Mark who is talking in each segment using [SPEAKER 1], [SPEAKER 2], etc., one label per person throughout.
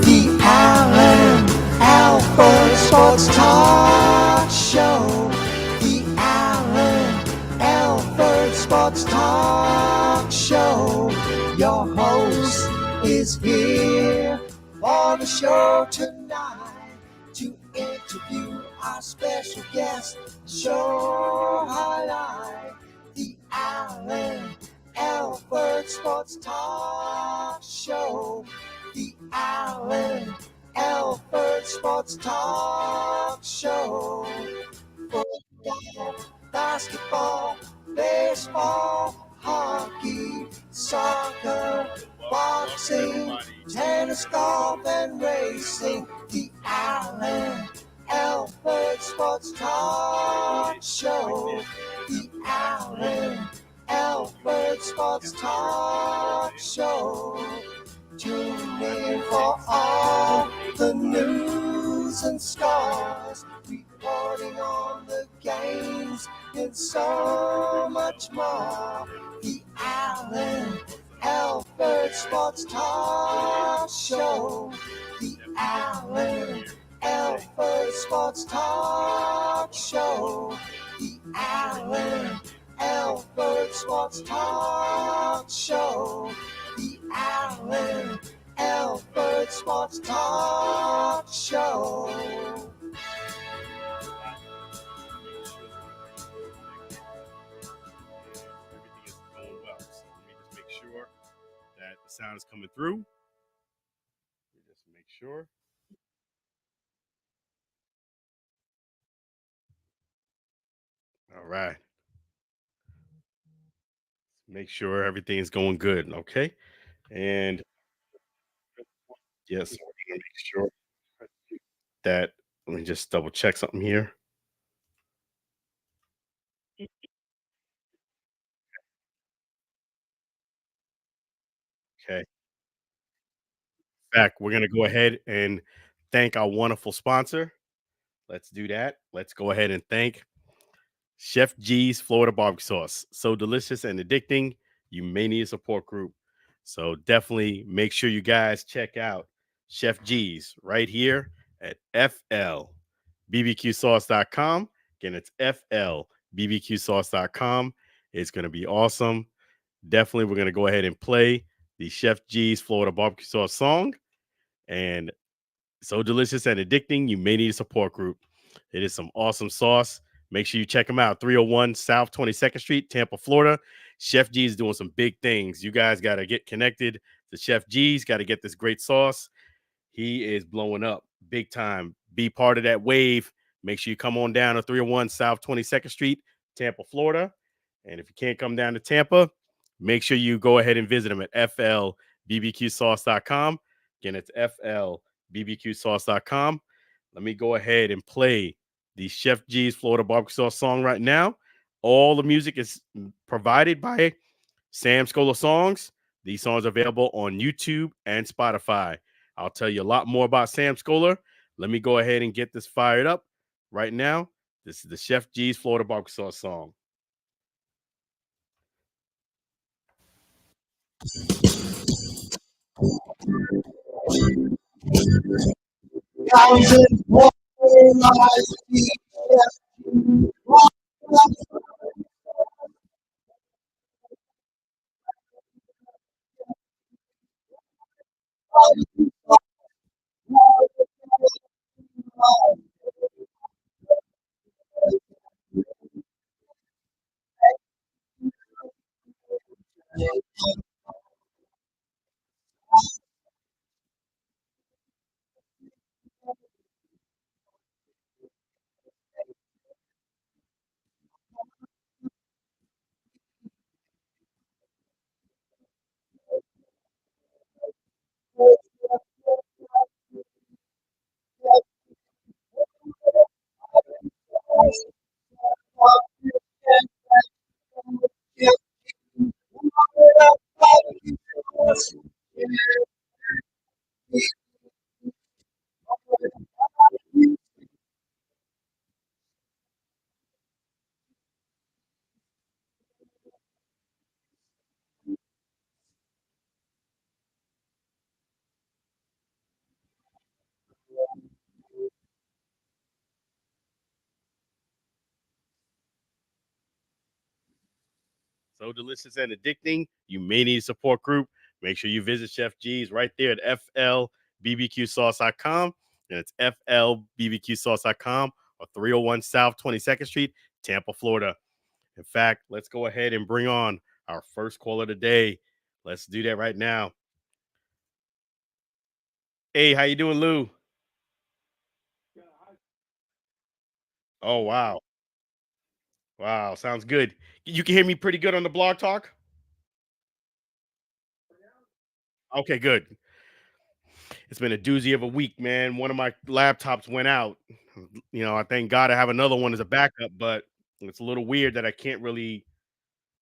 [SPEAKER 1] The Allen Alford Sports Talk Show. The Allen Alford Sports Talk Show. Your host is here for the show tonight to interview our special guest. Show highlight. The Allen Alford Sports Talk Show. The Allen Alford Sports Talk Show. Football, basketball, baseball, hockey, soccer, boxing, tennis, golf, and racing. The Allen Alford Sports Talk Show. The Allen Alford Sports Talk Show. Tune in for all the news and scores, reporting on the games and so much more. The Allen Alford Sports Talk Show. The Allen Alford Sports Talk Show. The Allen Alford Sports Talk Show. The Allen Alford Sports Talk Show.
[SPEAKER 2] Everything is going well. So let me just make sure that the sound is coming through. Let me just make sure. All right. Make sure everything is going good. Okay. And yes, we're going to make sure that, let me just double check something here. Okay. In fact, we're going to go ahead and thank our wonderful sponsor. Let's do that. Let's go ahead and thank Chef G's Florida Barbecue Sauce. So delicious and addicting. You may need a support group. So definitely make sure you guys check out Chef G's right here at FLBBQSauce.com. Again, it's FLBBQSauce.com. It's going to be awesome. Definitely, we're going to go ahead and play the Chef G's Florida Barbecue Sauce song. And so delicious and addicting, you may need a support group. It is some awesome sauce. Make sure you check them out. 301 South 22nd Street, Tampa, Florida. Chef G is doing some big things. You guys got to get connected to Chef G's. Got to get this great sauce. He is blowing up big time. Be part of that wave. Make sure you come on down to 301 South 22nd Street, Tampa, Florida. And if you can't come down to Tampa, make sure you go ahead and visit him at FLBBQSauce.com. Again, it's FLBBQSauce.com. Let me go ahead and play the Chef G's Florida Barbecue Sauce song right now. All the music is provided by Sam Scola Songs. These songs are available on YouTube and Spotify. I'll tell you a lot more about Sam Scola. Let me go ahead and get this fired up right now. This is the Chef G's Florida Barbecue Sauce song. So delicious and addicting. You may need a support group. Make sure you visit Chef G's right there at flbbqsauce.com. And it's flbbqsauce.com or 301 South 22nd Street, Tampa, Florida. In fact, let's go ahead and bring on our first caller of the day. Let's do that right now. Hey, how you doing, Lou? Oh, wow. Wow, sounds good. You can hear me pretty good on the blog talk? Okay, good. It's been a doozy of a week, man. One of my laptops went out. I thank God I have another one as a backup, but it's a little weird that I can't really.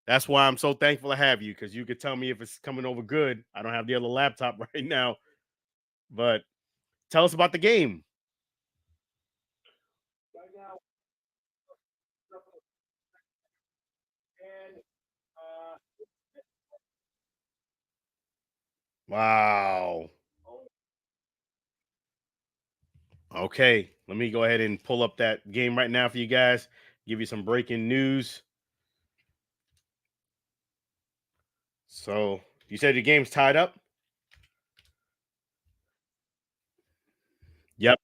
[SPEAKER 2] That's why I'm so thankful to have you, because you could tell me if it's coming over good. I don't have the other laptop right now, but tell us about the game. Wow. Okay, let me go ahead and pull up that game right now for you guys. Give you some breaking news. So you said the game's tied up? Yep.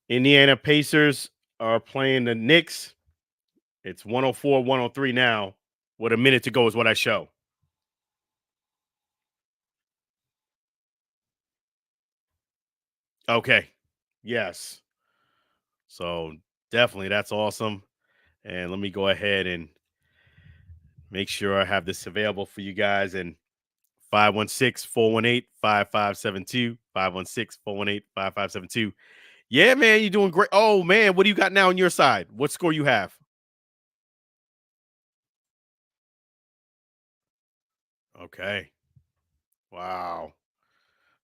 [SPEAKER 2] Indiana Pacers are playing the Knicks. It's 104-103 now. With a minute to go is what I show. Okay. Yes. So definitely that's awesome. And let me go ahead and make sure I have this available for you guys. And 516-418-5572. 516-418-5572. Yeah, man, you're doing great. Oh, man, what do you got now on your side? What score you have? Okay. Wow.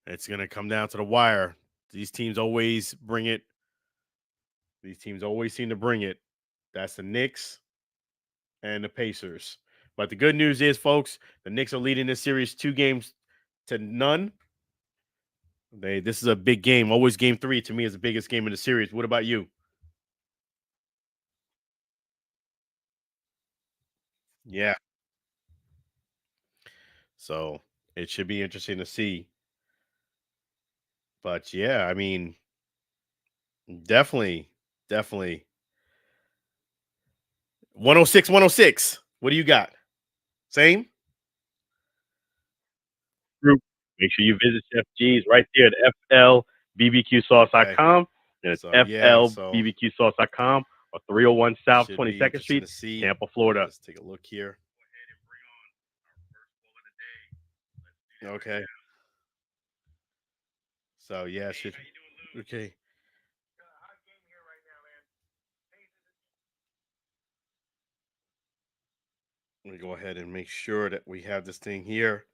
[SPEAKER 2] It's going to come down to the wire. These teams always bring it. These teams always seem to bring it. That's the Knicks and the Pacers. But the good news is, folks, the Knicks are leading this series 2 games to none. This is a big game. Always game 3 to me is the biggest game in the series. What about you? Yeah. So it should be interesting to see. But yeah, I mean, definitely, definitely. 106, 106. What do you got? Same group. Make sure you visit Chef G's right there at flbbqsauce.com. And it's flbbqsauce.com or 301 South 22nd Street, Tampa, Florida. Let's take a look here. Okay. So yeah, okay. Let me go ahead and make sure that we have this thing here.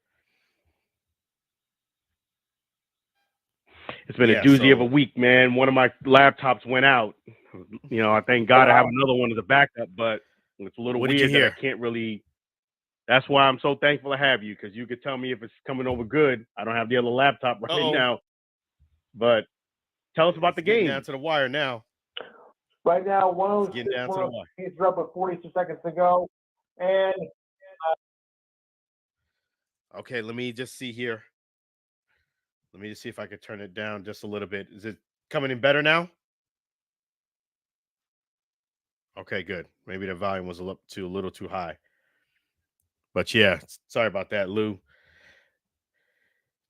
[SPEAKER 2] It's been a doozy of a week, man. One of my laptops went out. I thank God I have another one as a backup, but it's a little weird that I can't really. That's why I'm so thankful to have you, because you could tell me if it's coming over good. I don't have the other laptop right now, but tell us about the game. Down to the wire now.
[SPEAKER 3] Right now, 106 he's up with 42 seconds to go. And
[SPEAKER 2] okay, let me just see here. Let me just see if I could turn it down just a little bit. Is it coming in better now? Okay, good. Maybe the volume was a little too high. But yeah, sorry about that, Lou.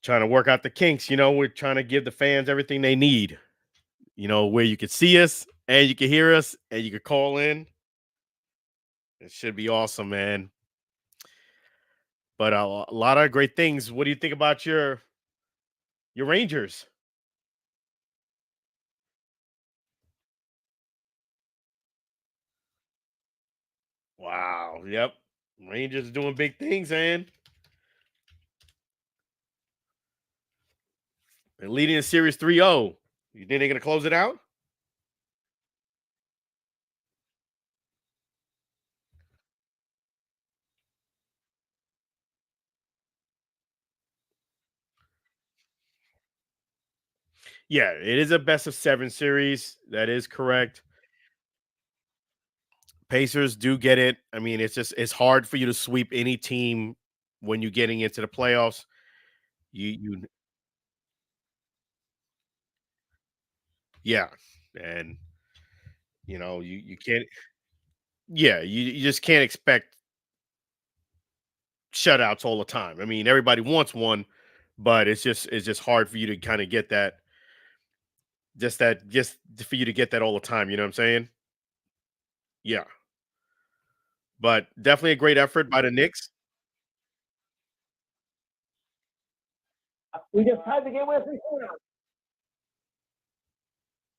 [SPEAKER 2] Trying to work out the kinks. We're trying to give the fans everything they need. Where you can see us and you can hear us and you can call in. It should be awesome, man. But a lot of great things. What do you think about your Rangers? Wow. Yep. Rangers doing big things, man. They're leading the series 3-0. You think they're going to close it out? Yeah, it is a best of 7 series. That is correct. Pacers do get it. I mean, it's hard for you to sweep any team when you're getting into the playoffs. You yeah, and you can't. Yeah, you just can't expect shutouts all the time. I mean, everybody wants one, but it's just hard for you to kind of get just for you to get that all the time. You know what I'm saying? Yeah, but definitely a great effort by the Knicks.
[SPEAKER 3] We just tied the game with 3-4.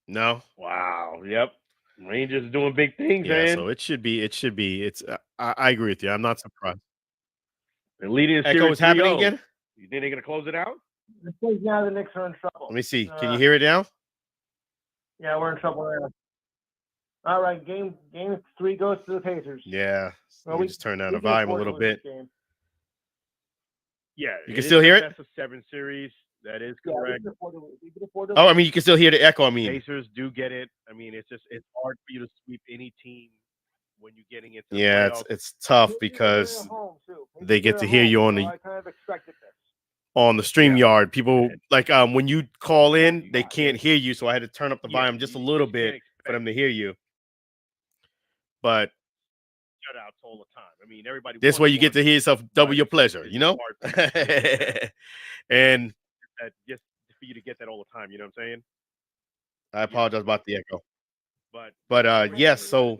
[SPEAKER 2] No, wow, yep. Rangers doing big things, yeah, man. So it should be. It should be. It's. I agree with you. I'm not surprised.
[SPEAKER 3] They're leading the
[SPEAKER 2] Echo
[SPEAKER 3] series
[SPEAKER 2] is happening
[SPEAKER 3] 3-0.
[SPEAKER 2] again.
[SPEAKER 3] You think they're gonna close it out? I think now the Knicks are in trouble.
[SPEAKER 2] Let me see. Can you hear it now?
[SPEAKER 3] Yeah, we're in trouble now. All right, game 3 goes to the Pacers.
[SPEAKER 2] Yeah.
[SPEAKER 3] Well,
[SPEAKER 2] Let me just turn down the volume a little bit.
[SPEAKER 3] Yeah,
[SPEAKER 2] You can still hear it?
[SPEAKER 3] Best of 7 series. That is correct.
[SPEAKER 2] Oh, I mean, you can still hear the echo. I mean,
[SPEAKER 3] Pacers do get it. I mean, it's hard for you to sweep any team when you're getting into the
[SPEAKER 2] yeah,
[SPEAKER 3] playoffs.
[SPEAKER 2] it's tough because they get to hear you on the
[SPEAKER 3] I kind of expected this.
[SPEAKER 2] on the stream yard. People like when you call in, they can't hear you, so I had to turn up the volume just a little bit for them to hear you. But
[SPEAKER 3] Shutouts all the time. I mean, everybody.
[SPEAKER 2] This way you get to hear yourself double your pleasure, you know? And
[SPEAKER 3] just for you to get that all the time, you know what I'm saying?
[SPEAKER 2] I apologize about the echo.
[SPEAKER 3] But
[SPEAKER 2] yes, so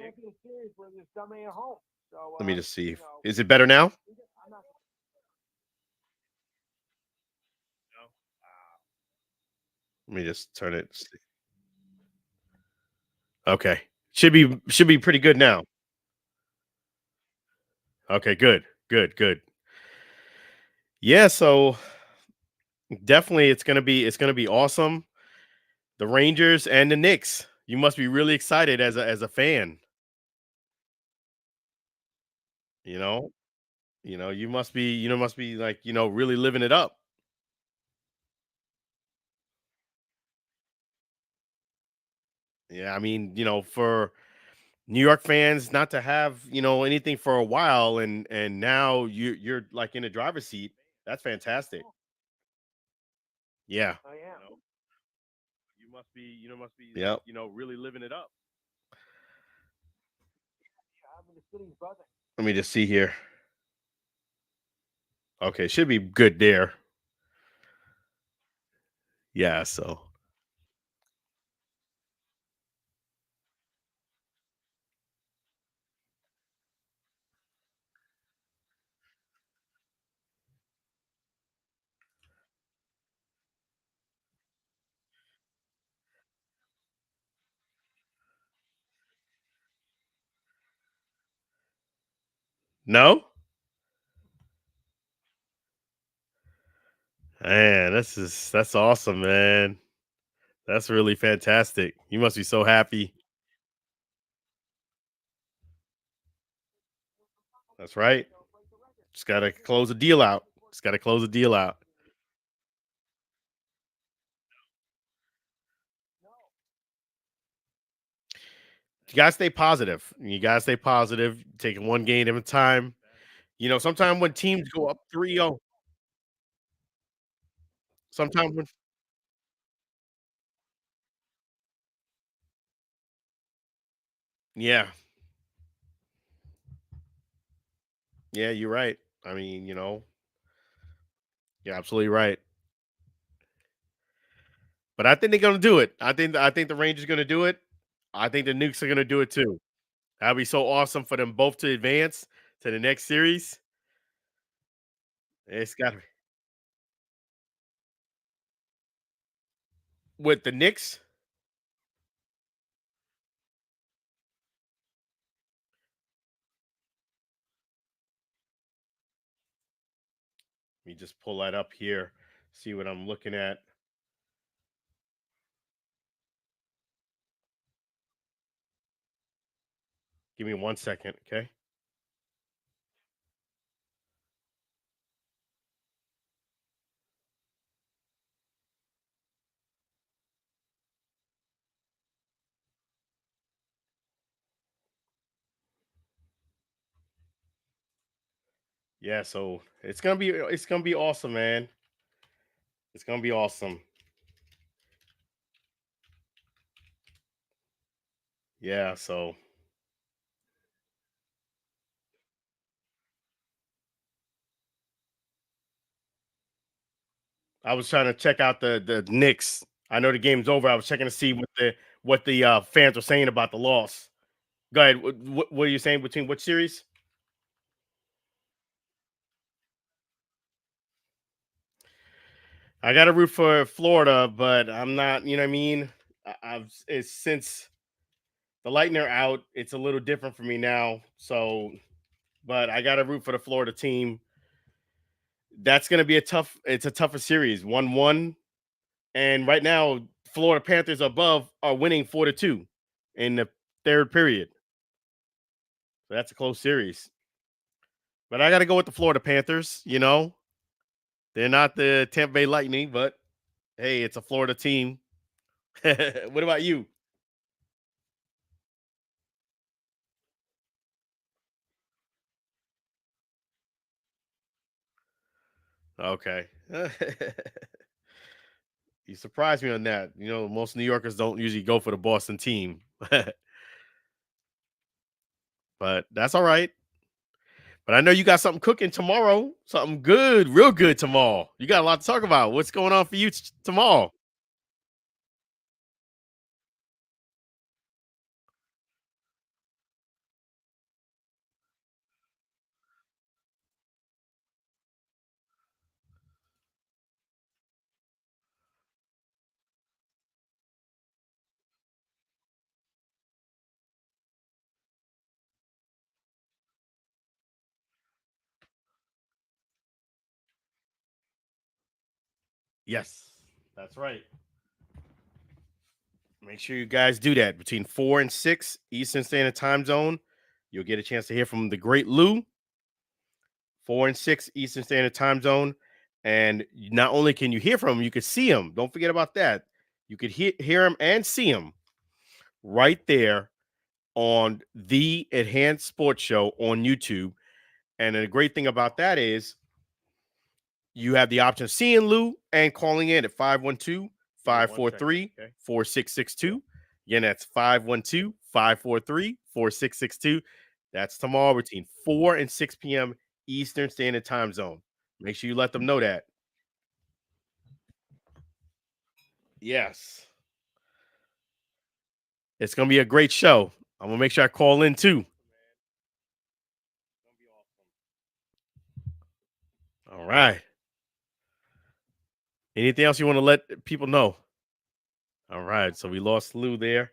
[SPEAKER 2] let me just see. Is it better now? Let me just turn it. Okay. Should be pretty good now. Okay, good. Yeah, so definitely it's gonna be awesome. The Rangers and the Knicks. You must be really excited as a fan. You know? You must be, like, really living it up. Yeah, I mean, for New York fans not to have, anything for a while and now you're like in the driver's seat. That's fantastic. Yeah.
[SPEAKER 3] I am. You must be,
[SPEAKER 2] Yep.
[SPEAKER 3] really living it up.
[SPEAKER 2] Let me just see here. Okay, should be good there. Yeah, so no? Man, that's awesome, man. That's really fantastic. You must be so happy. That's right. Just gotta close a deal out. Just gotta close a deal out. You gotta stay positive. You gotta stay positive. Taking one game at a time. Sometimes when teams go up 3-0, sometimes when yeah. Yeah, you're right. I mean, you're absolutely right. But I think they're gonna do it. I think the Rangers gonna do it. I think the Nukes are gonna do it too. That'd be so awesome for them both to advance to the next series. It's got to be with the Knicks. Let me just pull that up here. See what I'm looking at. Give me 1 second, okay? Yeah, so it's gonna be awesome, man. It's gonna be awesome. Yeah, so I was trying to check out the Knicks. I know the game's over. I was checking to see what the fans were saying about the loss. Go ahead. What are you saying between what series? I got to root for Florida, but I'm not. You know what I mean? It's since the Lightning are out, it's a little different for me now. So, but I got to root for the Florida team. That's going to be a tough. It's a tougher series. 1-1, and right now, Florida Panthers above are winning 4-2 in the third period. So that's a close series. But I got to go with the Florida Panthers. They're not the Tampa Bay Lightning, but hey, it's a Florida team. What about you? Okay. You surprised me on that. Most New Yorkers don't usually go for the Boston team, but that's all right. But I know you got something cooking tomorrow, something good, real good tomorrow. You got a lot to talk about. What's going on for you tomorrow? Yes, that's right. Make sure you guys do that between 4 and 6 Eastern Standard Time Zone. You'll get a chance to hear from the great Lou. 4 and 6 Eastern Standard Time Zone. And not only can you hear from him, you can see him. Don't forget about that. You could hear him and see him right there on the Enhanced Sports Show on YouTube. And the great thing about that is you have the option of seeing Lou and calling in at 512-543-4662. Again, that's 512-543-4662. That's tomorrow between 4 and 6 p.m. Eastern Standard Time Zone. Make sure you let them know that. Yes. It's going to be a great show. I'm going to make sure I call in too. All right. Anything else you want to let people know? All right. So we lost Lou there.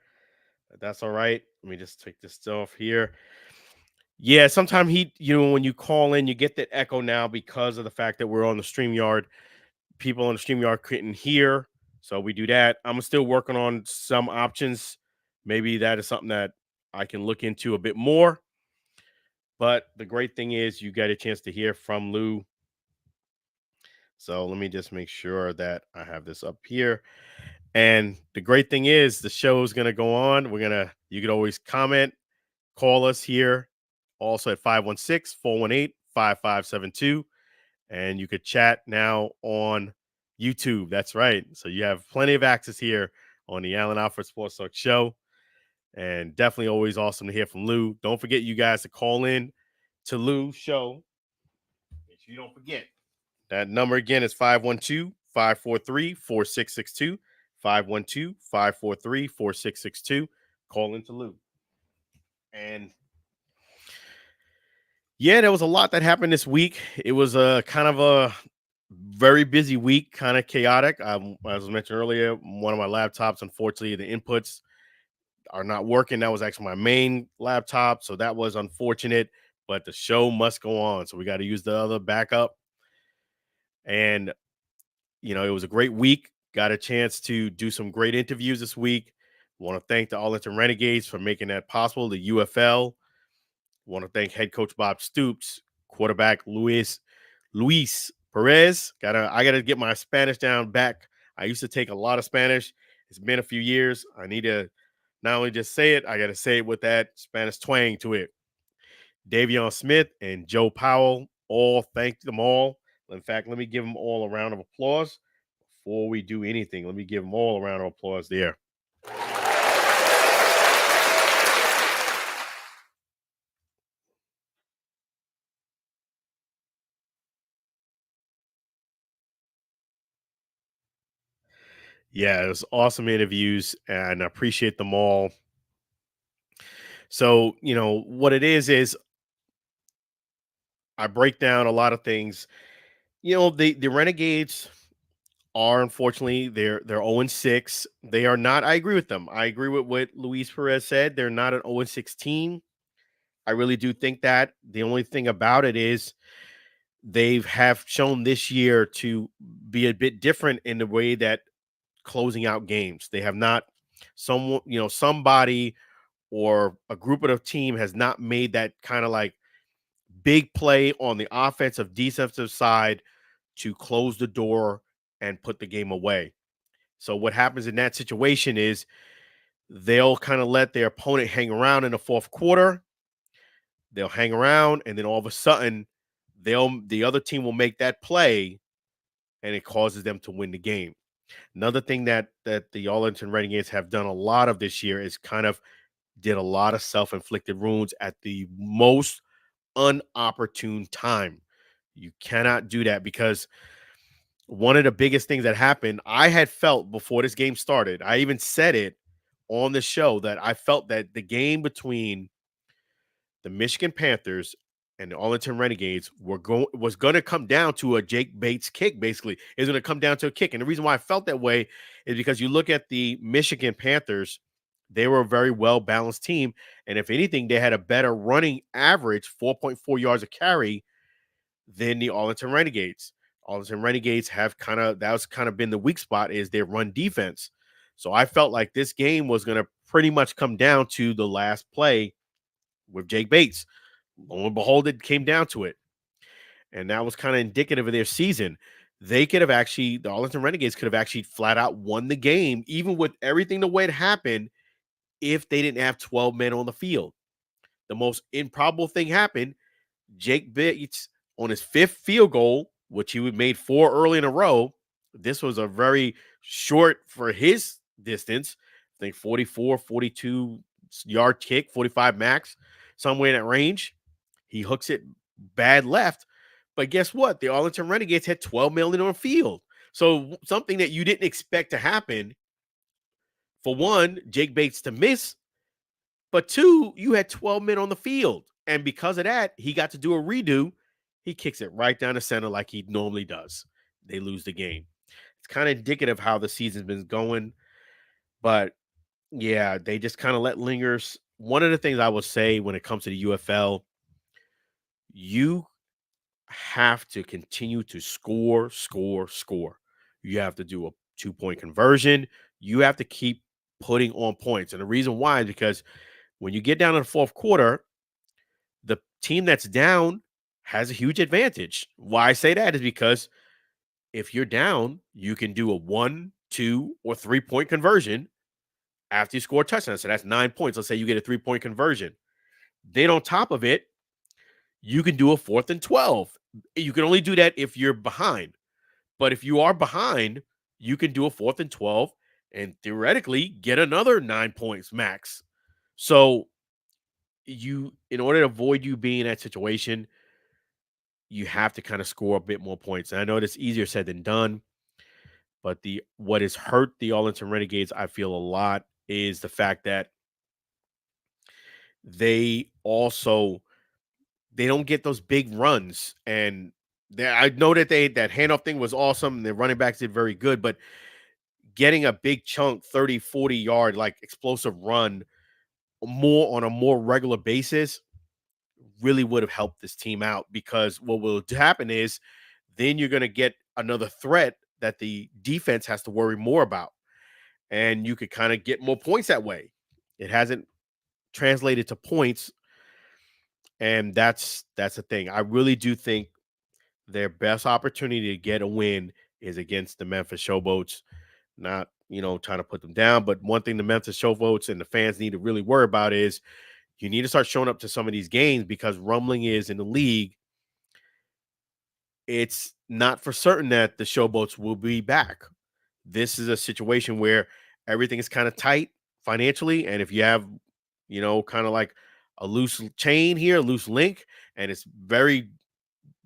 [SPEAKER 2] That's all right. Let me just take this off here. Yeah, sometimes when you call in, you get that echo now because of the fact that we're on the StreamYard. People on the StreamYard couldn't hear. So we do that. I'm still working on some options. Maybe that is something that I can look into a bit more. But the great thing is you get a chance to hear from Lou. So let me just make sure that I have this up here. And the great thing is the show is going to go on. You could always comment, call us here also at 516-418-5572. And you could chat now on YouTube. That's right. So you have plenty of access here on the Alford Sports Talk Show. And definitely always awesome to hear from Lou. Don't forget, you guys, to call in to Lou's show. Make sure you don't forget. That number again is 512-543-4662. 512-543-4662. Call into Lou. And yeah, there was a lot that happened this week. It was a kind of a very busy week, kind of chaotic. As I mentioned earlier, one of my laptops, unfortunately, the inputs are not working. That was actually my main laptop, so that was unfortunate. But the show must go on, so we got to use the other backup. And it was a great week. Got a chance to do some great interviews this week. Want to thank the Arlington Renegades for making that possible. The UFL. Want to thank head coach Bob Stoops, quarterback Luis Perez. I gotta get my Spanish down back. I used to take a lot of Spanish. It's been a few years. I need to not only just say it, I gotta say it with that Spanish twang to it. Davion Smith and Joe Powell all thank them all. In fact, let me give them all a round of applause before we do anything. Let me give them all a round of applause there. Yeah, it was awesome interviews, and I appreciate them all. So, what it is I break down a lot of things. The Renegades are, unfortunately, they're 0-6. They are not. I agree with them. I agree with what Luis Perez said. They're not an 0-16. I really do think that. The only thing about it is they have shown this year to be a bit different in the way that closing out games. They have not somebody or a group of the team has not made that kind of like big play on the offensive defensive side to close the door and put the game away. So what happens in that situation is they'll kind of let their opponent hang around in the fourth quarter. They'll hang around, and then all of a sudden, the other team will make that play, and it causes them to win the game. Another thing that the Arlington Renegades have done a lot of this year is kind of did a lot of self-inflicted wounds at the most unopportune time. You cannot do that because one of the biggest things that happened, I had felt before this game started, I even said it on the show that I felt that the game between the Michigan Panthers and the Arlington Renegades was going to come down to a Jake Bates kick. Basically, it's going to come down to a kick, and the reason why I felt that way is because you look at the Michigan Panthers; they were a very well balanced team, and if anything, they had a better running average, 4.4 yards a carry, than the Arlington Renegades. Arlington Renegades have that's kind of been the weak spot is their run defense. So I felt like this game was going to pretty much come down to the last play with Jake Bates. Lo and behold, it came down to it. And that was kind of indicative of their season. The Arlington Renegades could have actually flat out won the game, even with everything the way it happened, if they didn't have 12 men on the field. The most improbable thing happened. Jake Bates, on his fifth field goal, which he made 4 early in a row, this was a very short for his distance. I think 44, 42 yard kick, 45 max, somewhere in that range. He hooks it bad left. But guess what? The Arlington Renegades had 12 million on the field. So something that you didn't expect to happen. For one, Jake Bates to miss. But two, you had 12 men on the field. And because of that, he got to do a redo. He kicks it right down the center like he normally does. They lose the game. It's kind of indicative how the season's been going. But yeah, they just kind of let lingers. One of the things I will say when it comes to the UFL, you have to continue to score. You have to do a 2-point conversion. You have to keep putting on points. And the reason why is because when you get down in the fourth quarter, the team that's down has a huge advantage. Why I say that is because if you're down, you can do a 1, 2, or 3-point conversion after you score a touchdown. So that's 9 points. Let's say you get a 3-point conversion. Then on top of it, you can do a 4th and 12. You can only do that if you're behind. But if you are behind, you can do a 4th and 12 and theoretically get another 9 points max. So in order to avoid you being in that situation, you have to kind of score a bit more points. And I know it's easier said than done, but what has hurt the Arlington Renegades, I feel a lot, is the fact that they don't get those big runs. And I know that that handoff thing was awesome. The running backs did very good, but getting a big chunk, 30, 40 yard, like explosive run more on a more regular basis really would have helped this team out, because what will happen is then you're going to get another threat that the defense has to worry more about. And you could kind of get more points that way. It hasn't translated to points. And that's the thing. I really do think their best opportunity to get a win is against the Memphis Showboats. Not, trying to put them down, but one thing the Memphis Showboats and the fans need to really worry about is you need to start showing up to some of these games, because rumbling is in the league. it's not for certain that the Showboats will be back. This is a situation where everything is kind of tight financially. And if you have, kind of like a loose chain here, a loose link, and it's very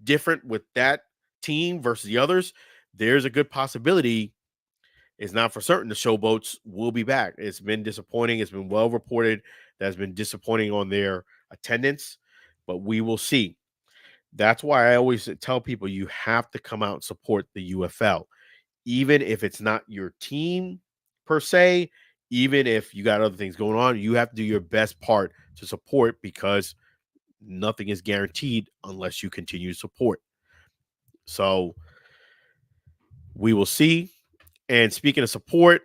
[SPEAKER 2] different with that team versus the others, there's a good possibility. It's not for certain the Showboats will be back. It's been disappointing. It's been well reported that's been disappointing on their attendance, but we will see. That's why I always tell people you have to come out and support the UFL, even if it's not your team per se, even if you got other things going on, you have to do your best part to support, because nothing is guaranteed unless you continue to support. So we will see. And speaking of support,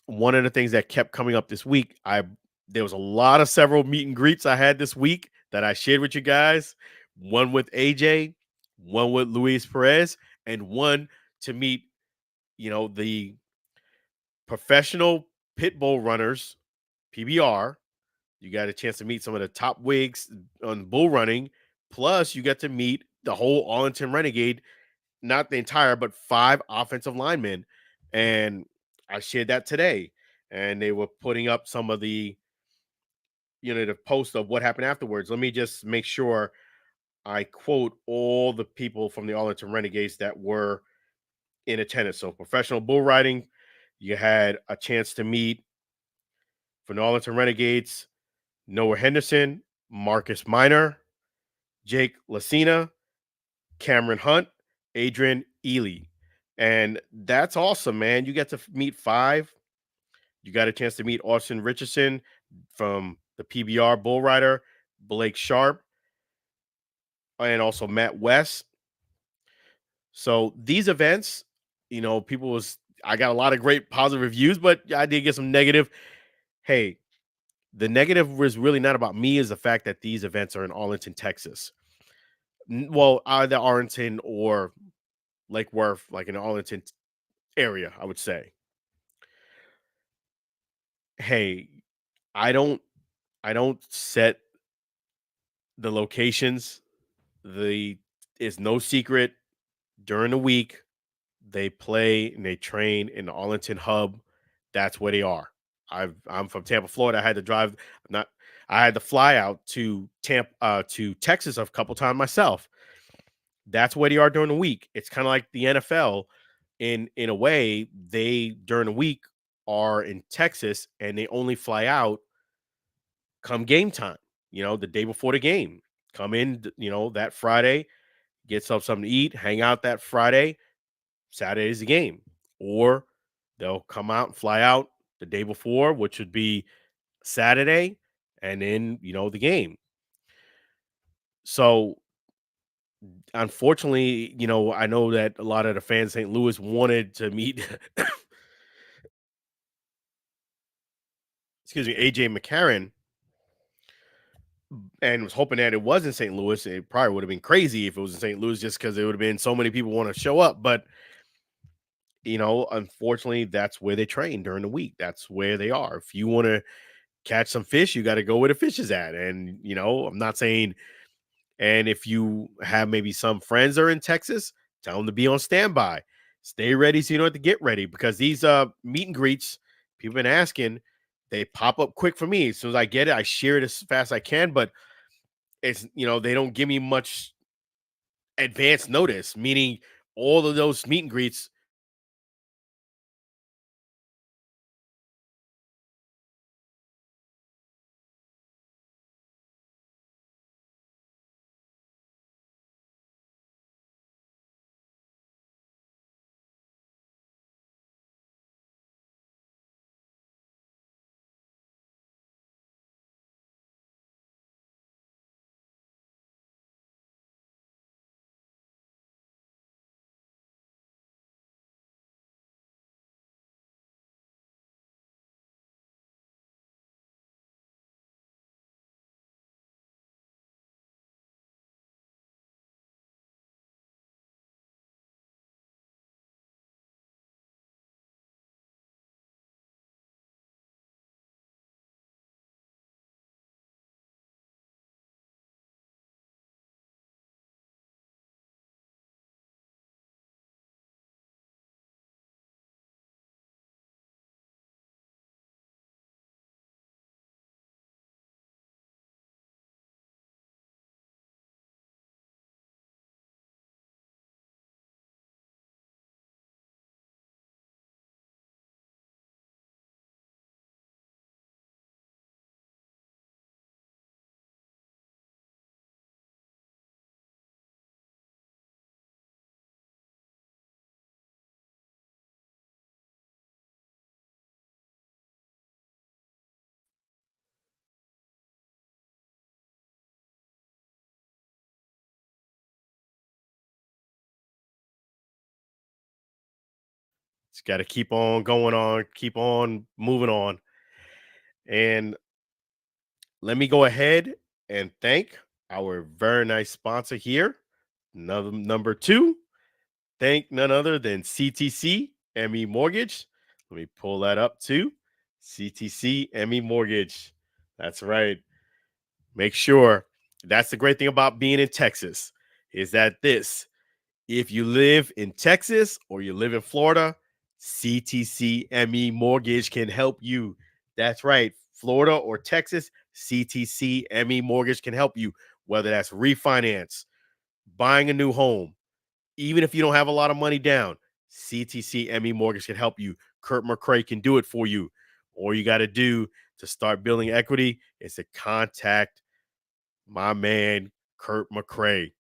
[SPEAKER 2] one of the things that kept coming up this week, there was a lot of several meet and greets I had this week that I shared with you guys. One with AJ, one with Luis Perez, and one to meet, the professional pit bull runners, PBR. You got a chance to meet some of the top wigs on bull running. Plus, you get to meet the whole Arlington Renegade, not the entire, but 5 offensive linemen. And I shared that today. And they were putting up some of the, the post of what happened afterwards. Let me just make sure I quote all the people from the Arlington Renegades that were in attendance. So professional bull riding, you had a chance to meet from the Arlington Renegades, Noah Henderson, Marcus Minor, Jake Lacina, Cameron Hunt, Adrian Ely. And that's awesome, man. You get to meet 5. You got a chance to meet Austin Richardson from the PBR Bull Rider, Blake Sharpe, and also Matt West. So these events, I got a lot of great positive reviews, but I did get some negative. Hey, the negative was really not about me, is the fact that these events are in Arlington, Texas. Well, either Arlington or Lake Worth, like in the Arlington area, I would say. Hey, I don't set the locations. It's no secret during the week they play and they train in the Arlington hub. That's where they are. I'm from Tampa, Florida. I had to fly out to to Texas a couple times myself. That's where they are during the week. It's kind of like the NFL in a way. They during the week are in Texas and they only fly out come game time, the day before the game. Come in, that Friday, get something to eat, hang out that Friday. Saturday's the game. Or they'll come out and fly out the day before, which would be Saturday, and then, the game. So unfortunately, I know that a lot of the fans in St. Louis wanted to meet AJ McCarron, and was hoping that it was in St. Louis. It probably would have been crazy if it was in St. Louis, just because there would have been so many people want to show up. But unfortunately, that's where they train during the week. That's where they are. If you want to catch some fish, you got to go where the fish is at. And I'm not saying. And if you have maybe some friends are in Texas, tell them to be on standby. Stay ready so you don't have to get ready, because these meet and greets, people have been asking, they pop up quick for me. As soon as I get it, I share it as fast as I can, but it's, they don't give me much advance notice, meaning all of those meet and greets Just got to keep on going on, keep on moving on. And let me go ahead and thank our very nice sponsor here. Number two, thank none other than CTC ME Mortgage. Let me pull that up too. CTC ME Mortgage. That's right. Make sure. That's the great thing about being in Texas is that if you live in Texas or you live in Florida, CTC ME Mortgage can help you. That's right. Florida or Texas, CTC ME Mortgage can help you, whether that's refinance, buying a new home, even if you don't have a lot of money down, CTC ME Mortgage can help you. Kurt McCrae can do it for you. All you got to do to start building equity is to contact my man, Kurt McCrae.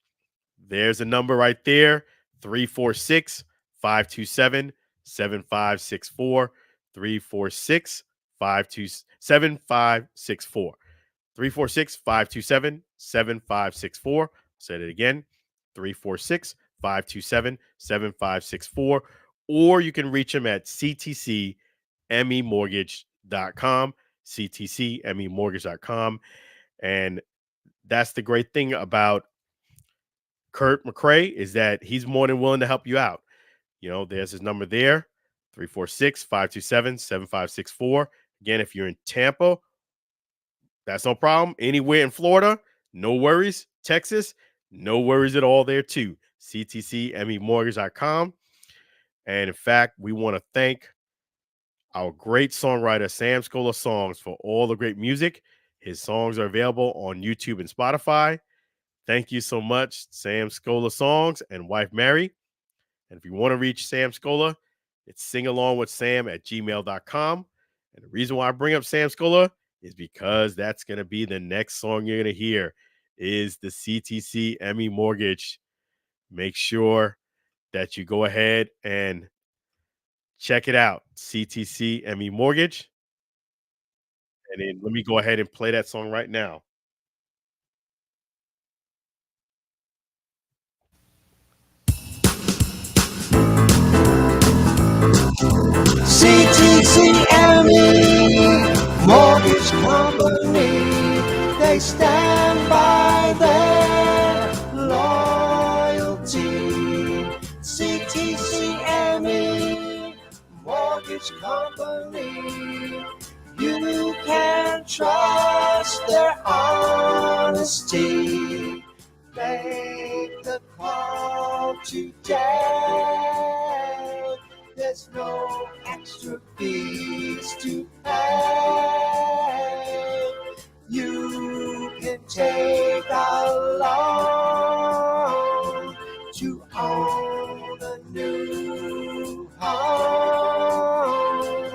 [SPEAKER 2] There's a number right there, 346 527 7564. 346 7564. 346 527 7564. Say it again, 346 527 7564. Or you can reach him at ctcmemortgage.com, ctcmemortgage.com. And that's the great thing about Kurt McCrae is that he's more than willing to help you out. There's his number there, 346 527 7564. Again, if you're in Tampa, that's no problem. Anywhere in Florida, no worries. Texas, no worries at all there too. CTCMEMortgage.com. And in fact, we want to thank our great songwriter, Sam Scola Songs, for all the great music. His songs are available on YouTube and Spotify. Thank you so much, Sam Scola Songs and wife Mary. And if you want to reach Sam Scola, it's singalongwithsam@gmail.com. And the reason why I bring up Sam Scola is because that's going to be the next song you're going to hear is the CTC ME Mortgage. Make sure that you go ahead and check it out, CTC ME Mortgage. And then let me go ahead and play that song right now.
[SPEAKER 1] CTCME Mortgage Company, they stand by their loyalty. CTCME Mortgage Company, you can trust their honesty. Make the call today. There's no extra fees to pay. You can take a loan to own a new home.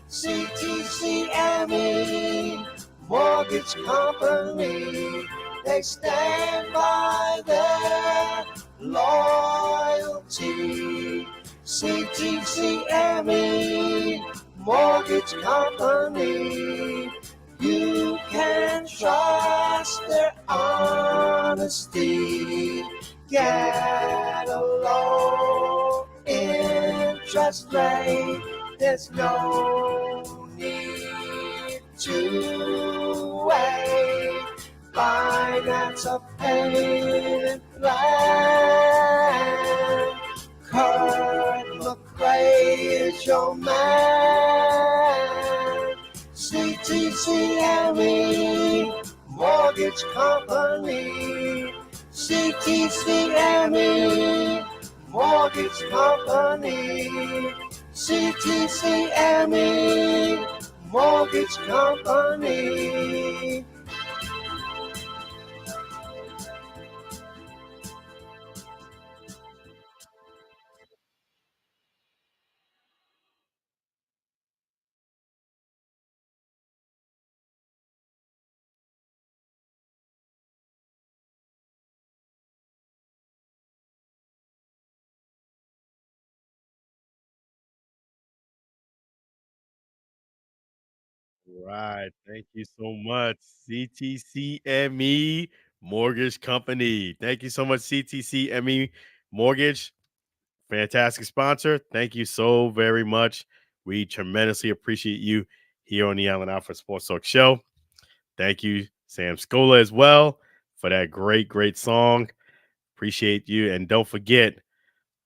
[SPEAKER 1] CTCME Mortgage Company, they stand by their loyalty. CTCME Mortgage Company, you can trust their honesty. Get a low interest rate, there's no need to wait. Finance a payment plan. Kurt McCrae is your man. CTCME Mortgage Company. CTCME Mortgage Company. CTCME Mortgage Company.
[SPEAKER 2] Right. Thank you so much, CTCME Mortgage Company. Thank you so much, CTCME Mortgage. fantastic sponsor. Thank you so very much. We tremendously appreciate you here on the Allen Alford Sports Talk Show. Thank you, Sam Scola, as well, for that great song. Appreciate you. And don't forget,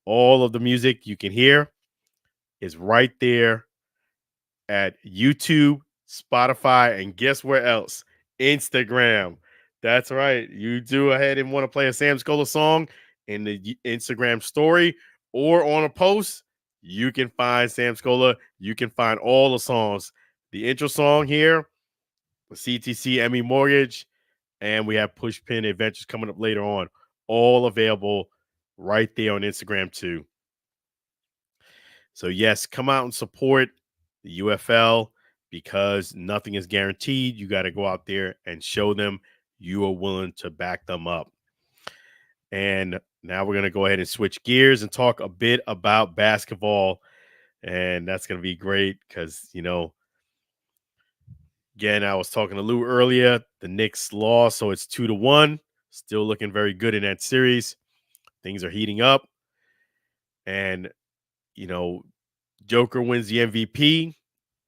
[SPEAKER 2] all of the music you can hear is right there at YouTube, Spotify, and guess where else? Instagram. That's right. You do ahead and want to play a Sam Scola song in the Instagram story or on a post, you can find Sam Scola. You can find all the songs. The intro song here, CTC Emmy Mortgage, and we have Pushpin Adventures coming up later on. All available right there on Instagram too. So yes, come out and support the UFL because nothing is guaranteed. You got to go out there and show them you are willing to back them up. And now we're going to go ahead and switch gears and talk a bit about basketball. And that's going to be great because, again, I was talking to Lou earlier. The Knicks lost, so it's 2-1. Still looking very good in that series. Things are heating up. And, Joker wins the MVP.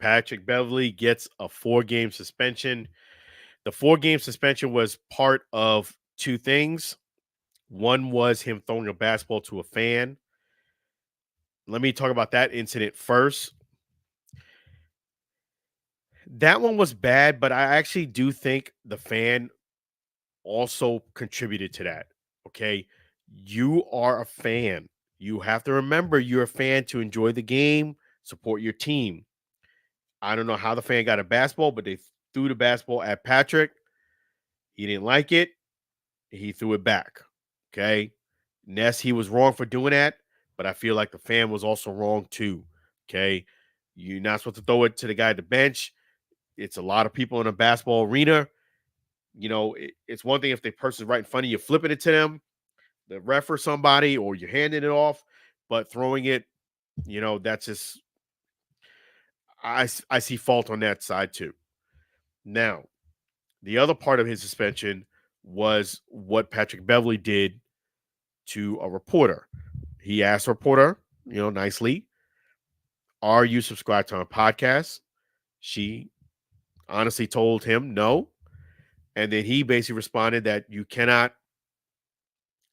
[SPEAKER 2] Patrick Beverly gets a 4-game suspension. The 4-game suspension was part of two things. One was him throwing a basketball to a fan. Let me talk about that incident first. That one was bad, but I actually do think the fan also contributed to that. Okay. You are a fan. You have to remember you're a fan to enjoy the game, support your team. I don't know how the fan got a basketball, but they threw the basketball at Patrick. He didn't like it. He threw it back. Okay. Ness, he was wrong for doing that, but I feel like the fan was also wrong too. Okay. You're not supposed to throw it to the guy at the bench. It's a lot of people in a basketball arena. It's one thing if the person's right in front of you, flipping it to them, the ref or somebody, or you're handing it off, but throwing it, that's just, I see fault on that side too. Now, the other part of his suspension was what Patrick Beverly did to a reporter. He asked a reporter, nicely, are you subscribed to our podcast? She honestly told him no. And then he basically responded that you cannot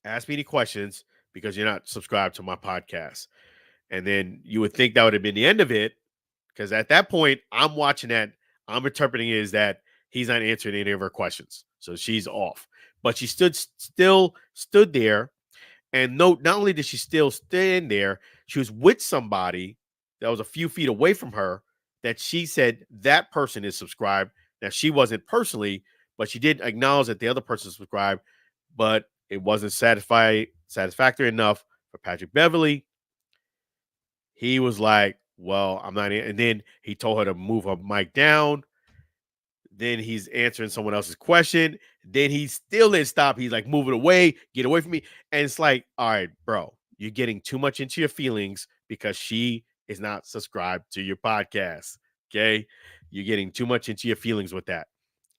[SPEAKER 2] ask me any questions because you're not subscribed to my podcast. And then you would think that would have been the end of it, because at that point, I'm watching that. I'm interpreting it as that he's not answering any of her questions. So she's off. But she still stood there. And not only did she still stand there, she was with somebody that was a few feet away from her that she said that person is subscribed. Now, she wasn't personally, but she did acknowledge that the other person subscribed, but it wasn't satisfactory enough for Patrick Beverly. He was like, well, I'm not. And then he told her to move her mic down. Then he's answering someone else's question. Then he still didn't stop. He's like, move it away, get away from me. And it's like, all right, bro, you're getting too much into your feelings because she is not subscribed to your podcast. Okay. You're getting too much into your feelings with that.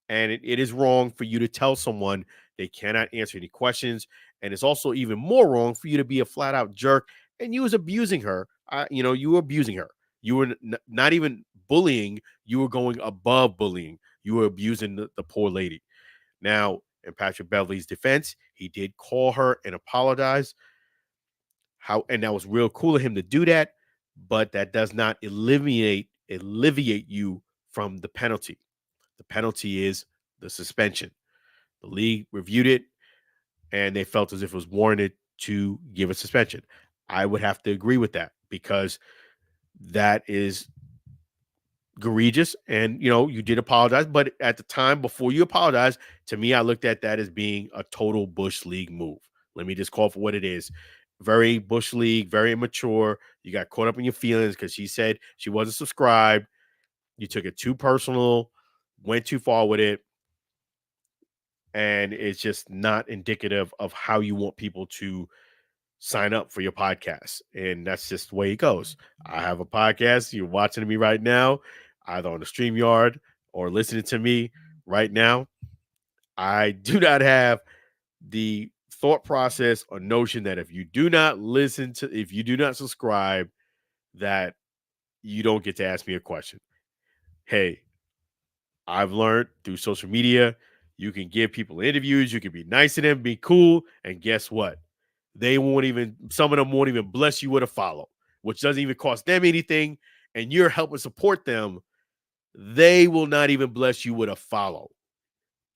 [SPEAKER 2] And it is wrong for you to tell someone they cannot answer any questions. And it's also even more wrong for you to be a flat out jerk. And you was abusing her. You were abusing her. You were not even bullying. You were going above bullying. You were abusing the poor lady. Now, in Patrick Beverly's defense, he did call her and apologize. And that was real cool of him to do that. But that does not alleviate you from the penalty. The penalty is the suspension. The league reviewed it, and they felt as if it was warranted to give a suspension. I would have to agree with that because that is egregious. And, you did apologize. But at the time, before you apologize, to me, I looked at that as being a total Bush League move. Let me just call it for what it is. Very Bush League, very immature. You got caught up in your feelings because she said she wasn't subscribed. You took it too personal, went too far with it. And it's just not indicative of how you want people to sign up for your podcast. And that's just the way it goes. I have a podcast. You're watching me right now, either on the StreamYard or listening to me right now. I do not have the thought process or notion that if you do not subscribe, that you don't get to ask me a question. Hey, I've learned through social media, you can give people interviews, you can be nice to them, be cool, and guess what? Some of them won't even bless you with a follow, which doesn't even cost them anything, and you're helping support them. They will not even bless you with a follow.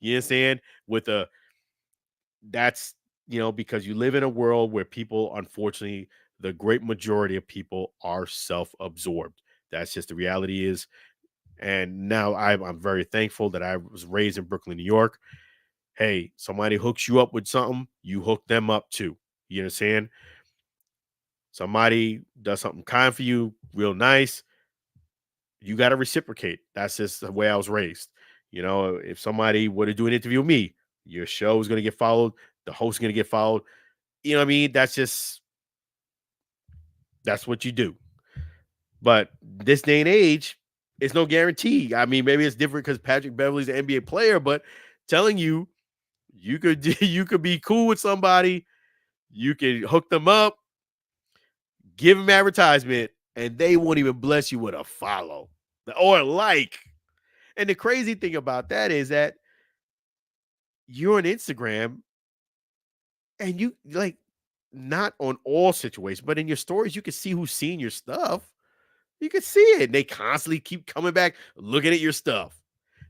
[SPEAKER 2] You understand? That's, because you live in a world where people, unfortunately, the great majority of people are self-absorbed. That's just the reality is. And now I'm very thankful that I was raised in Brooklyn, New York. Hey, somebody hooks you up with something, you hook them up too. You understand? Somebody does something kind for you, real nice, you got to reciprocate. That's just the way I was raised. If somebody were to do an interview with me, your show is going to get followed. The host is going to get followed. You know what I mean? That's what you do. But this day and age, it's no guarantee. I mean, maybe it's different because Patrick Beverly's an NBA player, but telling you, you could be cool with somebody, you can hook them up, give them advertisement, and they won't even bless you with a follow or a like. And the crazy thing about that is that you're on Instagram and you like, not on all situations, but in your stories, you can see who's seeing your stuff. You can see it. And they constantly keep coming back, looking at your stuff.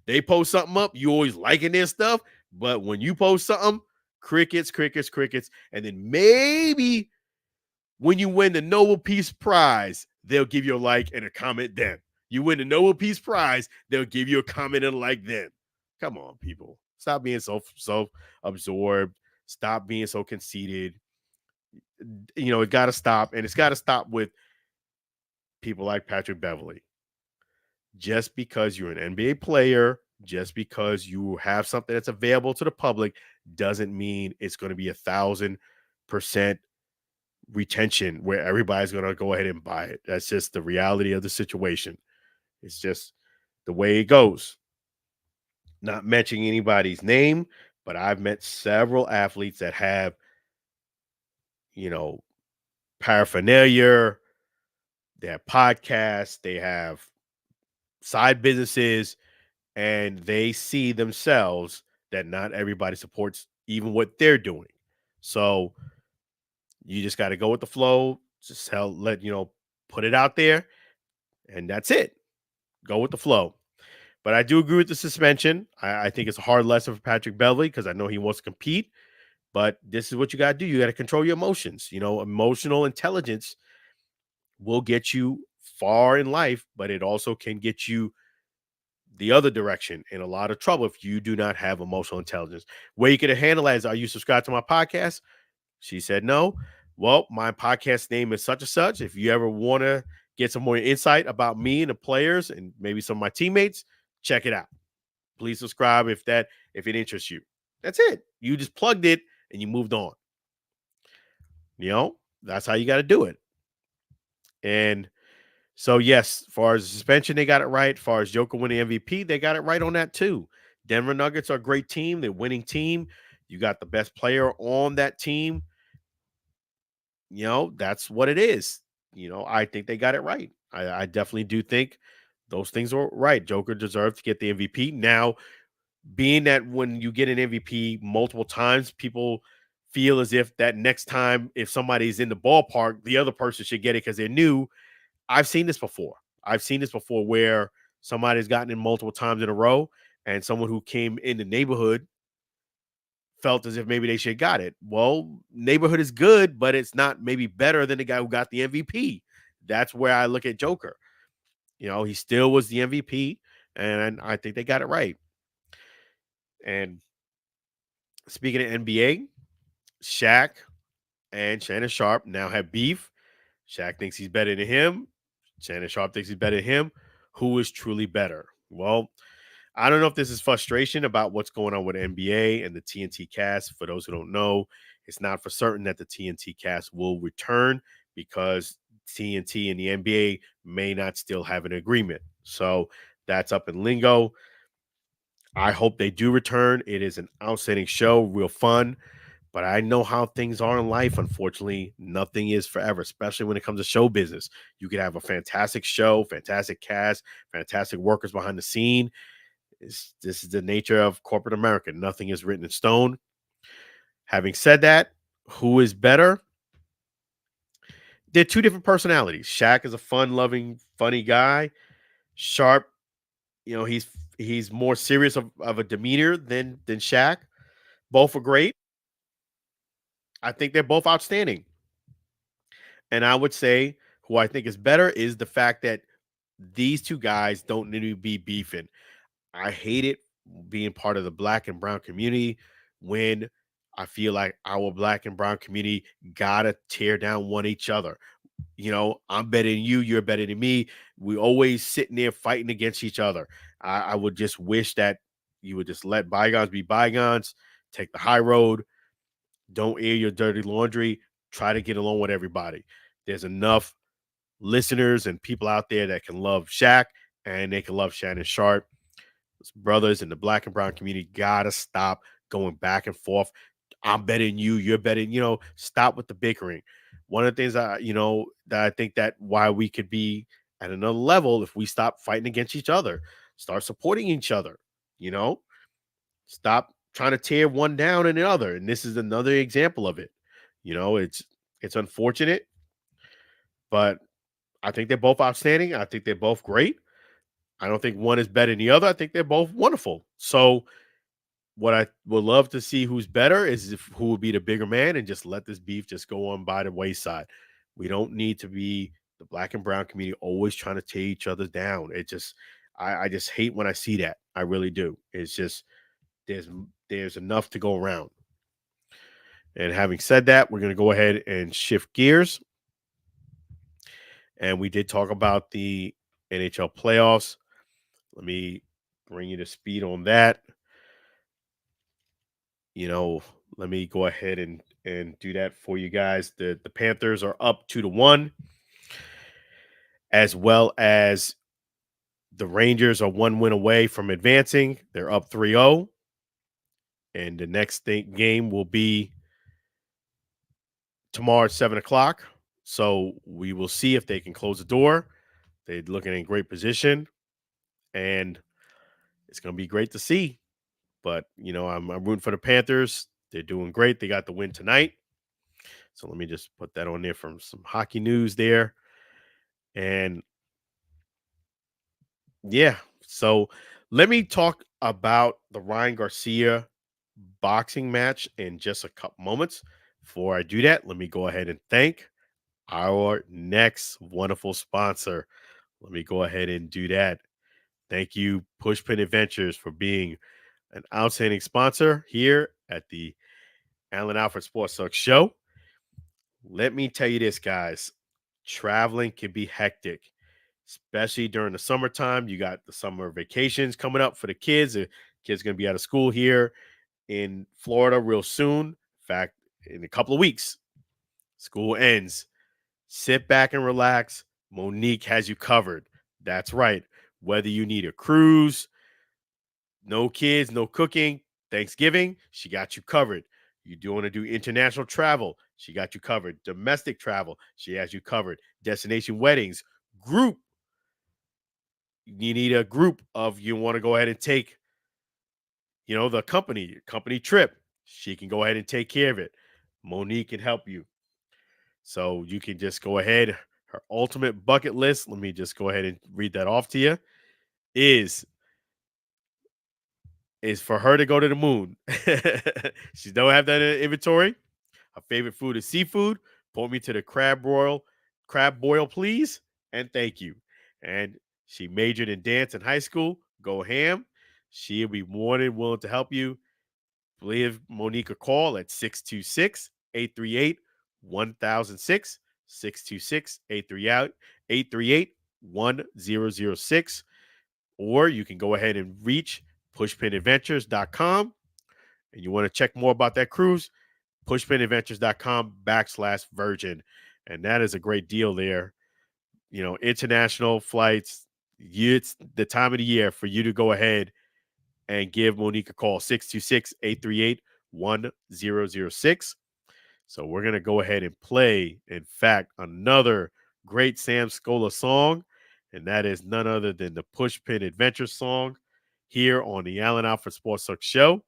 [SPEAKER 2] They post something up, you always liking their stuff. But when you post something, crickets. And then maybe when you win the Nobel Peace Prize, they'll give you a like and a comment then. You win the Nobel Peace Prize, they'll give you a comment and a like then. Come on, people. Stop being so self-absorbed. Stop being so conceited. It got to stop. And it's got to stop with people like Patrick Beverly. Just because you're an NBA player, just because you have something that's available to the public, doesn't mean it's going to be 1,000% retention where everybody's going to go ahead and buy it. That's just the reality of the situation. It's just the way it goes. Not mentioning anybody's name, but I've met several athletes that have, paraphernalia, they have podcasts, they have side businesses, and they see themselves that not everybody supports even what they're doing. So you just got to go with the flow, just put it out there, and that's it. Go with the flow. But I do agree with the suspension. I think it's a hard lesson for Patrick Beverly because I know he wants to compete. But this is what you got to do. You got to control your emotions. Emotional intelligence will get you far in life, but it also can get you the other direction in a lot of trouble if you do not have emotional intelligence. Where you can handle that is, are you subscribed to my podcast? She said no. Well, my podcast name is such and such. If you ever want to get some more insight about me and the players and maybe some of my teammates, check it out. Please subscribe if it interests you. That's it. You just plugged it and you moved on. That's how you got to do it. And so, yes, as far as the suspension, they got it right. As far as Joker winning MVP, they got it right on that too. Denver Nuggets are a great team. They're a winning team. You got the best player on that team. That's what it is. I think they got it right. I definitely do think those things are right. Joker deserved to get the MVP. Now, being that when you get an MVP multiple times, people feel as if that next time, if somebody's in the ballpark, the other person should get it because they're new. I've seen this before. Where somebody's gotten in multiple times in a row and someone who came in the neighborhood felt as if maybe they should have got it. Well, neighborhood is good, but it's not maybe better than the guy who got the MVP. That's where I look at Joker. He still was the MVP, and I think they got it right. And speaking of NBA, Shaq and Shannon Sharpe now have beef. Shaq thinks he's better than him. Shannon Sharpe thinks he's better than him. Who is truly better? Well, I don't know if this is frustration about what's going on with NBA and the TNT cast. For those who don't know, it's not for certain that the TNT cast will return because TNT and the NBA may not still have an agreement. So that's up in lingo. I hope they do return. It is an outstanding show, real fun. But I know how things are in life. Unfortunately, nothing is forever, especially when it comes to show business. You could have a fantastic show, fantastic cast, fantastic workers behind the scene. This is the nature of corporate America. Nothing is written in stone. Having said that, who is better? They're two different personalities. Shaq is a fun-loving, funny guy. Sharpe, he's more serious of a demeanor than Shaq. Both are great. I think they're both outstanding. And I would say who I think is better is the fact that these two guys don't need to be beefing. I hate it being part of the black and brown community when I feel like our black and brown community gotta tear down one each other. I'm better than you, you're better than me. We always sitting there fighting against each other. I would just wish that you would just let bygones be bygones, take the high road, don't air your dirty laundry, try to get along with everybody. There's enough listeners and people out there that can love Shaq and they can love Shannon Sharpe. Brothers in the black and brown community gotta stop going back and forth. I'm better than you, you're better than, stop with the bickering. One of the things that I think that why we could be at another level if we stop fighting against each other, start supporting each other, stop trying to tear one down and the other. And this is another example of it. It's unfortunate, but I think they're both outstanding. I think they're both great. I don't think one is better than the other. I think they're both wonderful. So what I would love to see who's better is who would be the bigger man and just let this beef just go on by the wayside. We don't need to be the black and brown community always trying to tear each other down. I just hate when I see that. I really do. It's just there's enough to go around. And having said that, we're going to go ahead and shift gears. And we did talk about the NHL playoffs. Let me bring you to speed on that. Let me go ahead and do that for you guys. The Panthers are up 2-1, as well as the Rangers are 1 win away from advancing. They're up 3-0. And the next game will be tomorrow at 7 o'clock. So we will see if they can close the door. They're looking in great position. And it's going to be great to see. But, I'm rooting for the Panthers. They're doing great. They got the win tonight. So let me just put that on there from some hockey news there. And yeah, so let me talk about the Ryan Garcia boxing match in just a couple moments. Before I do that, let me go ahead and thank our next wonderful sponsor. Let me go ahead and do that. Thank you, Pushpin Adventures, for being an outstanding sponsor here at the Alford Sports Talk Show. Let me tell you this, guys. Traveling can be hectic, especially during the summertime. You got the summer vacations coming up for the kids. The kids going to be out of school here in Florida real soon. In fact, in a couple of weeks, school ends. Sit back and relax. Monique has you covered. That's right. Whether you need a cruise, no kids, no cooking, Thanksgiving, she got you covered. You do want to do international travel, she got you covered. Domestic travel, she has you covered. Destination weddings, group. You need a group of you want to go ahead and take, the company trip. She can go ahead and take care of it. Monique can help you. So you can just go ahead. Her ultimate bucket list, let me just go ahead and read that off to you, is for her to go to the moon. She don't have that in inventory. Her favorite food is seafood. Point me to the crab boil, please, and thank you. And she majored in dance in high school. Go ham. She'll be more than willing to help you. Give Monique a call at 626-838-1006, 626-838-1006. Or you can go ahead and reach pushpinadventures.com. And you want to check more about that cruise, pushpinadventures.com/virgin. And that is a great deal there. International flights, it's the time of the year for you to go ahead and give Monique a call, 626-838-1006. 1006. So we're going to go ahead and play, in fact, another great Sam Scola song, and that is none other than the Pushpin Adventure song here on the Allen Alford Sports Talk Show.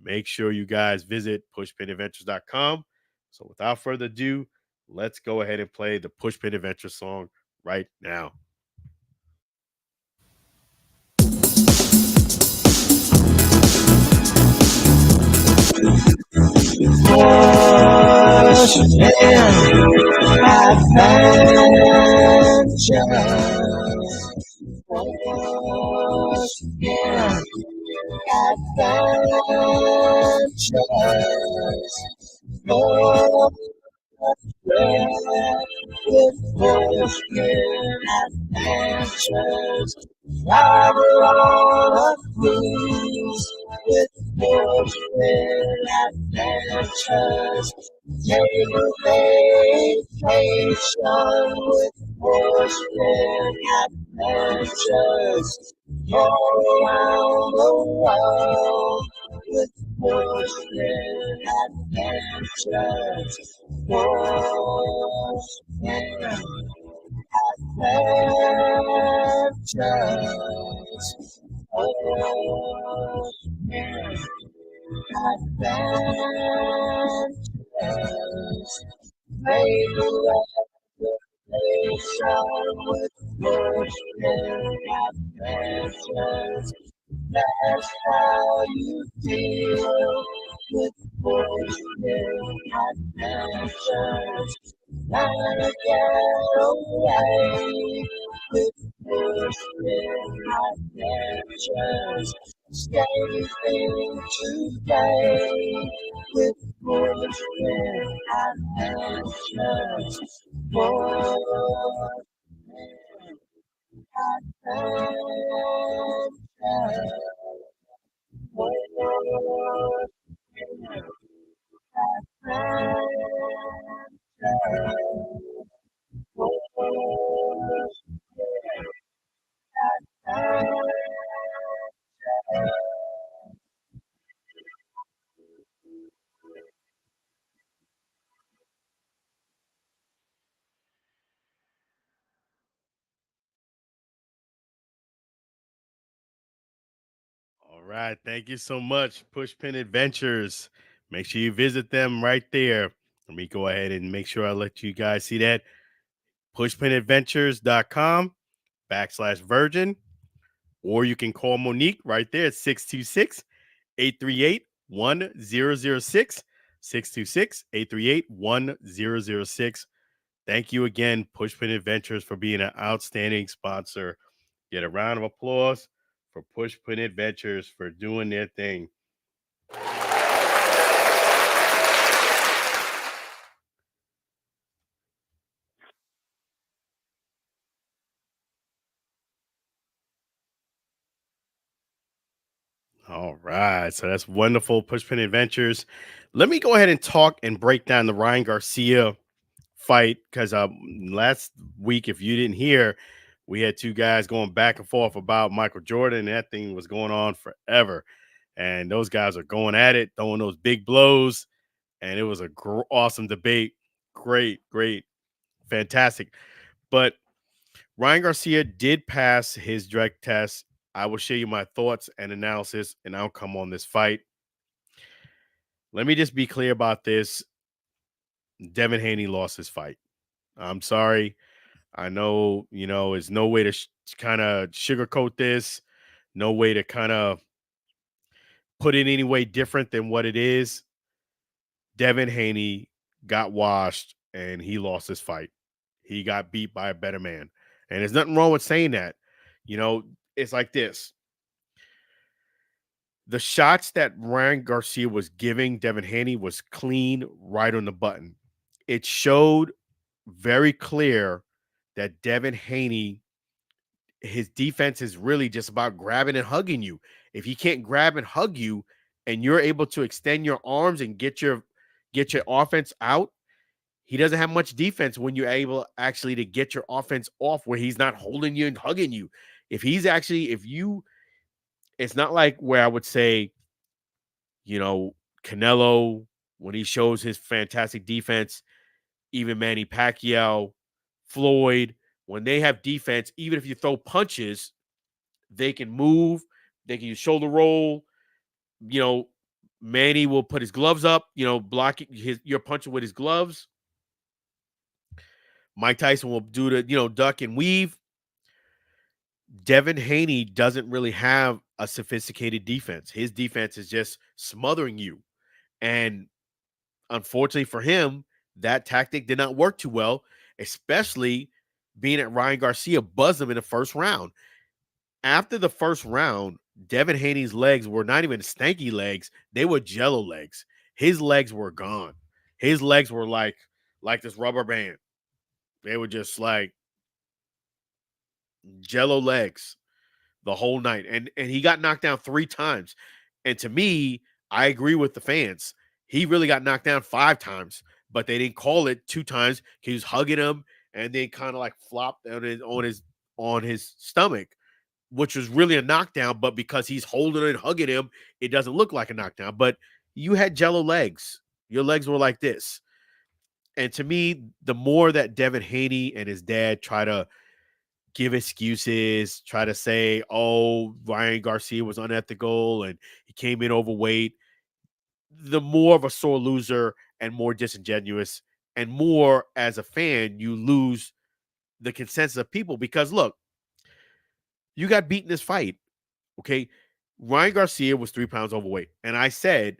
[SPEAKER 2] Make sure you guys visit pushpinadventures.com. So without further ado, let's go ahead and play the Pushpin Adventure song right now. All right. Thank you so much, Pushpin Adventures. Make sure you visit them right there. Let me go ahead and make sure I let you guys see that. Pushpinadventures.com/virgin. Or you can call Monique right there at 626-838-1006. 626-838-1006. Thank you again, Pushpin Adventures, for being an outstanding sponsor. Get a round of applause for Pushpin Adventures for doing their thing. All right. So that's wonderful, Pushpin Adventures. Let me go ahead and talk and break down the Ryan Garcia fight, because last week, if you didn't hear, we had two guys going back and forth about Michael Jordan, and that thing was going on forever. And those guys are going at it, throwing those big blows, and it was a awesome debate. Great, fantastic. But Ryan Garcia did pass his drug test. I will share you my thoughts and analysis and outcome on this fight. Let me just be clear about this. Devin Haney lost his fight. I'm sorry. I know, there's no way to kind of sugarcoat this, no way to kind of put it any way different than what it is. Devin Haney got washed and he lost his fight. He got beat by a better man. And there's nothing wrong with saying that. It's like this. The shots that Ryan Garcia was giving Devin Haney was clean, right on the button. It showed very clear that Devin Haney, his defense is really just about grabbing and hugging you. If he can't grab and hug you and you're able to extend your arms and get your offense out, he doesn't have much defense when you're able actually to get your offense off where he's not holding you and hugging you. It's not like where I would say, Canelo, when he shows his fantastic defense, even Manny Pacquiao, Floyd, when they have defense, even if you throw punches, they can move, they can use shoulder roll. You know, Manny will put his gloves up, blocking your punching with his gloves. Mike Tyson will do the, duck and weave. Devin Haney doesn't really have a sophisticated defense. His defense is just smothering you. And unfortunately for him, that tactic did not work too well, especially being at Ryan Garcia buzzed him in the first round. After the first round, Devin Haney's legs were not even stanky legs. They were jello legs. His legs were gone. His legs were like this rubber band. They were just like jello legs the whole night. And he got knocked down 3 times. And to me, I agree with the fans. He really got knocked down 5 times, but they didn't call it 2 times. He was hugging him and then kind of like flopped on his stomach, which was really a knockdown, but because he's holding and hugging him, it doesn't look like a knockdown. But you had jello legs. Your legs were like this. And to me, the more that Devin Haney and his dad try to give excuses, try to say, oh, Ryan Garcia was unethical and he came in overweight, the more of a sore loser and more disingenuous and more as a fan, you lose the consensus of people because look, you got beat in this fight. Okay. Ryan Garcia was 3 pounds overweight. And I said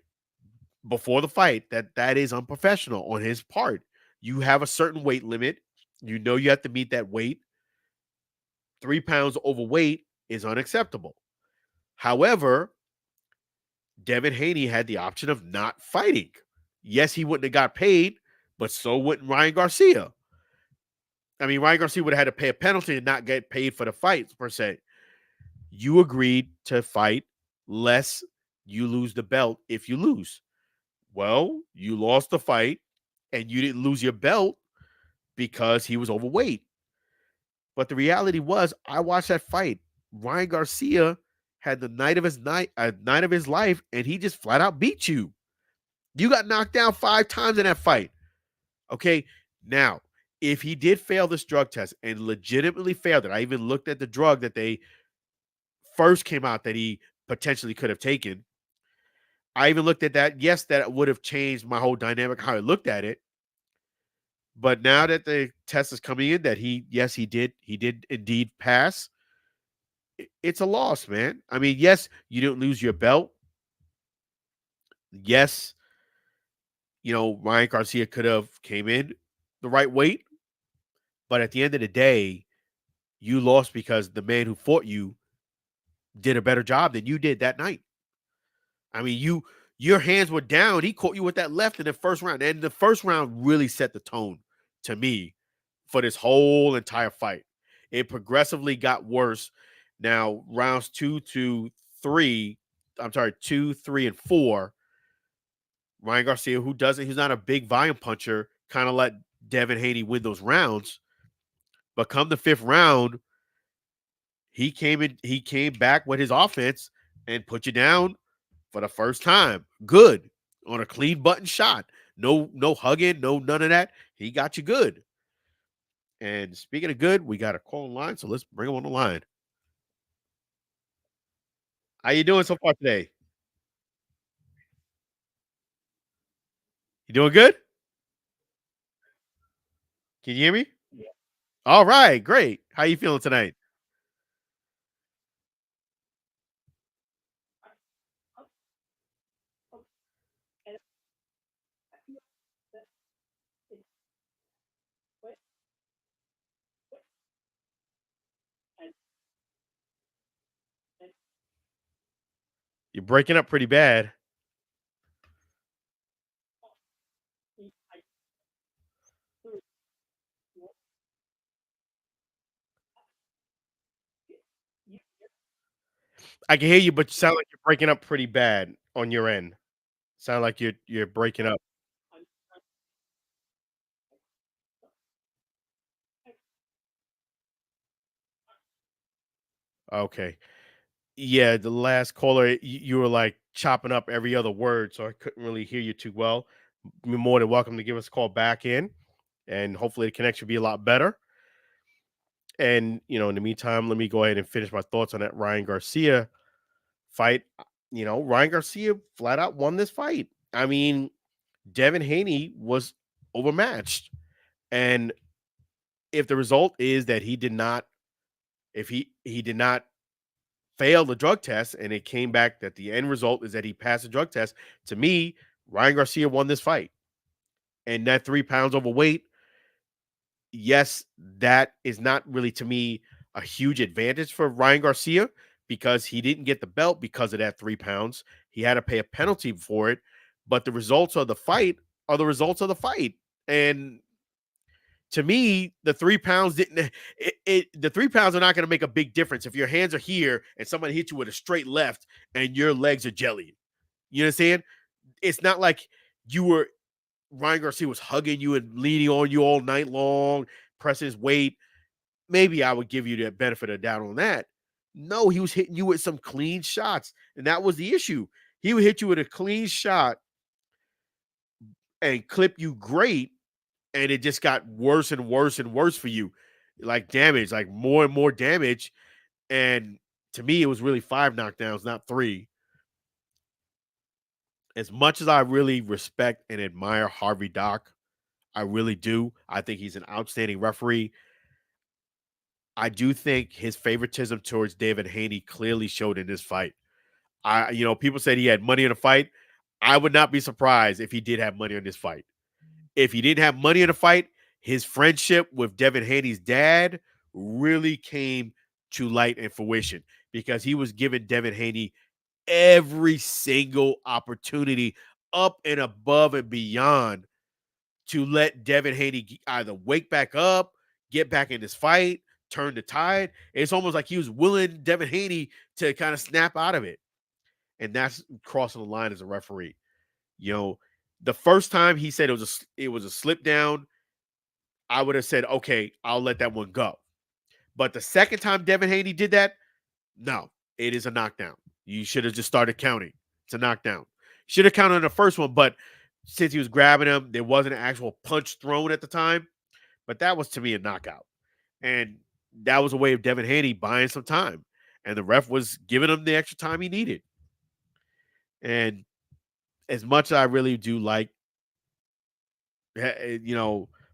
[SPEAKER 2] before the fight that is unprofessional on his part. You have a certain weight limit. You know you have to meet that weight. 3 pounds overweight is unacceptable. However, Devin Haney had the option of not fighting. Yes, he wouldn't have got paid, but so wouldn't Ryan Garcia. I mean, Ryan Garcia would have had to pay a penalty and not get paid for the fights, per se. You agreed to fight, less you lose the belt if you lose. Well, you lost the fight and you didn't lose your belt because he was overweight. But the reality was, I watched that fight. Ryan Garcia had the night of his life, and he just flat out beat you. You got knocked down 5 times in that fight. Okay, now if he did fail this drug test and legitimately failed it, I even looked at the drug that they first came out that he potentially could have taken. I even looked at that. Yes, that would have changed my whole dynamic, how I looked at it. But now that the test is coming in that he did indeed pass, it's a loss, man. I mean, yes, you didn't lose your belt. Yes, Ryan Garcia could have came in the right weight, but at the end of the day, you lost because the man who fought you did a better job than you did that night. I mean, your hands were down. He caught you with that left in the first round. And the first round really set the tone to me for this whole entire fight. It progressively got worse. Now, rounds 2, 3, and 4, Ryan Garcia, he's not a big volume puncher, kind of let Devin Haney win those rounds. But come the 5th round, he came back with his offense and put you down for the first time. Good. On a clean button shot. No hugging, none of that. He got you good. And speaking of good, we got a call line, so let's bring him on the line. How you doing so far today? You doing good? Can you hear me?
[SPEAKER 3] Yeah.
[SPEAKER 2] All right, great. How you feeling tonight? You're breaking up pretty bad. I can hear you, but you sound like you're breaking up pretty bad on your end. Sound like you're breaking up. Okay. Yeah, the last caller, you were like chopping up every other word, so I couldn't really hear you too well. You're more than welcome to give us a call back in, and hopefully the connection will be a lot better. And, in the meantime, let me go ahead and finish my thoughts on that Ryan Garcia fight. Ryan Garcia flat out won this fight. I mean, Devin Haney was overmatched. And if the result is that he did not fail the drug test and it came back that the end result is that he passed the drug test, to me, Ryan Garcia won this fight. And that 3 pounds overweight, yes, that is not really, to me, a huge advantage for Ryan Garcia because he didn't get the belt because of that 3 pounds. He had to pay a penalty for it. But the results of the fight are the results of the fight. And to me, the 3 pounds didn't. The 3 pounds are not going to make a big difference if your hands are here and somebody hits you with a straight left and your legs are jelly. You know what I'm saying? It's not like Ryan Garcia was hugging you and leaning on you all night long, pressing his weight. Maybe I would give you the benefit of the doubt on that. No, he was hitting you with some clean shots, and that was the issue. He would hit you with a clean shot and clip you great, and it just got worse and worse and worse for you, like damage, like more and more damage. And to me, it was really 5 knockdowns, not 3. As much as I really respect and admire Harvey Dock, I really do. I think he's an outstanding referee. I do think his favoritism towards David Haney clearly showed in this fight. People said he had money in the fight. I would not be surprised if he did have money on this fight. If he didn't have money in the fight, his friendship with Devin Haney's dad really came to light and fruition because he was giving Devin Haney every single opportunity up and above and beyond to let Devin Haney either wake back up, get back in this fight, turn the tide. It's almost like he was willing Devin Haney to kind of snap out of it. And that's crossing the line as a referee. The first time he said it was a slip down, I would have said, okay, I'll let that one go. But the second time Devin Haney did that, no, it is a knockdown. You should have just started counting. It's a knockdown. Should have counted on the first one, but since he was grabbing him, there wasn't an actual punch thrown at the time. But that was, to me, a knockout. And that was a way of Devin Haney buying some time. And the ref was giving him the extra time he needed. And as much as I really do like,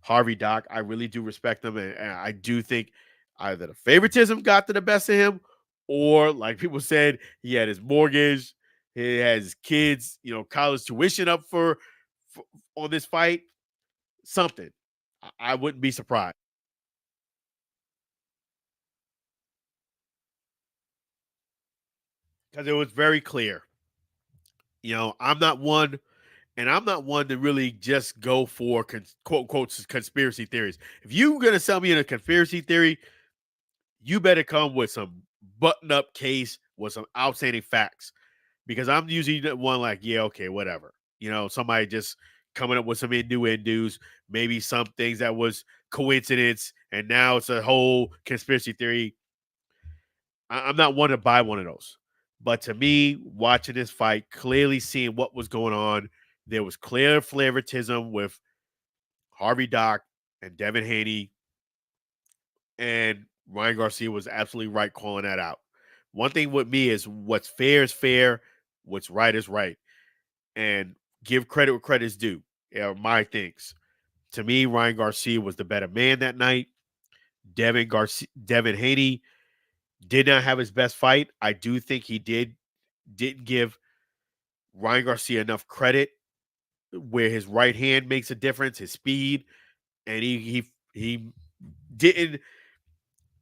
[SPEAKER 2] Harvey Dock, I really do respect him. And I do think either the favoritism got to the best of him, or like people said, he had his mortgage, he has his kids, college tuition up for on this fight. Something. I wouldn't be surprised. Because it was very clear. I'm not one to really just go for quote unquote conspiracy theories. If you're gonna sell me in a conspiracy theory, you better come with some button up case with some outstanding facts. Because I'm usually the one like, yeah, okay, whatever. Somebody just coming up with some innuendos, maybe some things that was coincidence, and now it's a whole conspiracy theory. I'm not one to buy one of those. But to me, watching this fight, clearly seeing what was going on, there was clear favoritism with Harvey Dock and Devin Haney, and Ryan Garcia was absolutely right calling that out. One thing with me is what's fair is fair, what's right is right, and give credit where credit is due. My things. To me, Ryan Garcia was the better man that night. Devin Haney did not have his best fight. I do think he didn't give Ryan Garcia enough credit where his right hand makes a difference, his speed, and he didn't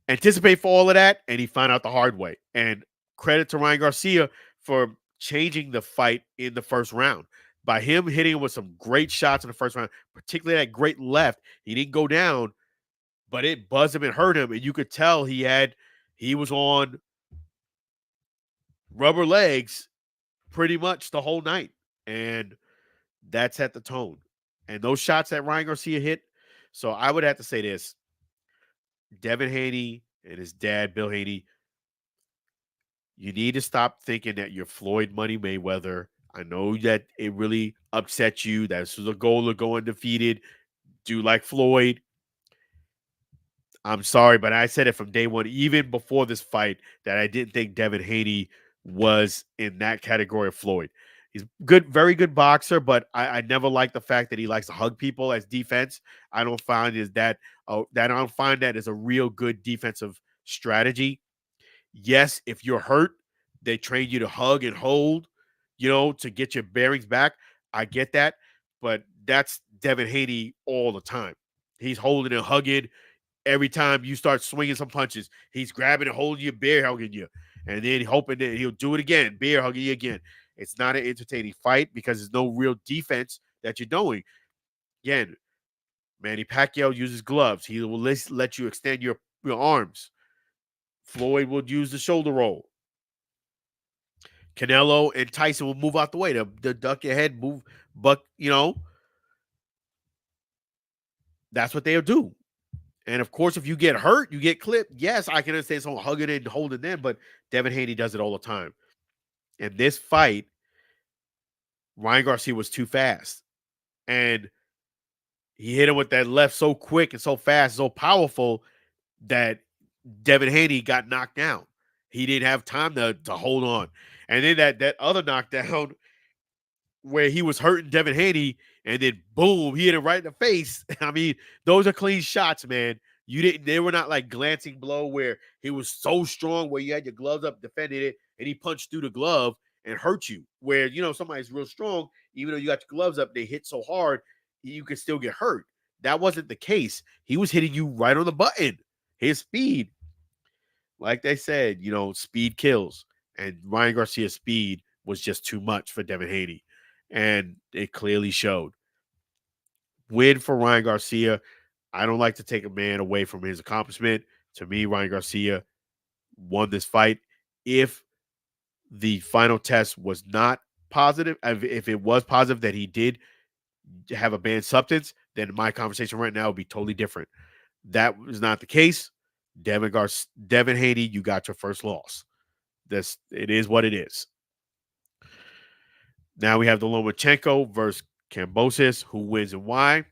[SPEAKER 2] anticipate for all of that, and he found out the hard way. And credit to Ryan Garcia for changing the fight in the first round. By him hitting him with some great shots in the first round, particularly that great left, he didn't go down, but it buzzed him and hurt him, and you could tell he was on rubber legs pretty much the whole night, and that set the tone. And those shots that Ryan Garcia hit, so I would have to say this: Devin Haney and his dad, Bill Haney, You need to stop thinking that you're Floyd Money Mayweather. I know that it really upsets you. That this was a goal of go undefeated. Do like Floyd. I'm sorry, but I said it from day one, even before this fight, that I didn't think Devin Haney was in that category of Floyd. He's good, very good boxer, but I never liked the fact that he likes to hug people as defense. I don't find is that that I don't find that as a real good defensive strategy. Yes, if you're hurt, they train you to hug and hold, to get your bearings back. I get that, but that's Devin Haney all the time. He's holding and hugging every time you start swinging some punches. He's grabbing and holding you, bear hugging you, and then hoping that he'll do it again, bear hugging you again. It's not an entertaining fight because there's no real defense that you're doing. Again, Manny Pacquiao uses gloves. He will let you extend your arms. Floyd will use the shoulder roll. Canelo and Tyson will move out the way to duck your head, move, but that's what they'll do. And of course, if you get hurt, you get clipped. Yes, I can understand someone hugging it and holding them, but Devin Haney does it all the time. And this fight, Ryan Garcia was too fast. And he hit him with that left so quick and so fast, so powerful that Devin Haney got knocked down. He didn't have time to hold on. And then that other knockdown where he was hurting Devin Haney, and then boom, he hit him right in the face. I mean, those are clean shots, man. They were not like glancing blow where he was so strong where you had your gloves up, defending it, and he punched through the glove and hurt you. Where, somebody's real strong, even though you got your gloves up, they hit so hard, you could still get hurt. That wasn't the case. He was hitting you right on the button. His speed, like they said, speed kills. And Ryan Garcia's speed was just too much for Devin Haney. And it clearly showed. Win for Ryan Garcia. I don't like to take a man away from his accomplishment. To me, Ryan Garcia won this fight. If the final test was not positive, if it was positive that he did have a banned substance, then my conversation right now would be totally different. That was not the case. Devin Haney, you got your first loss. It is what it is. Now we have the Lomachenko versus Kambosos, who wins and why.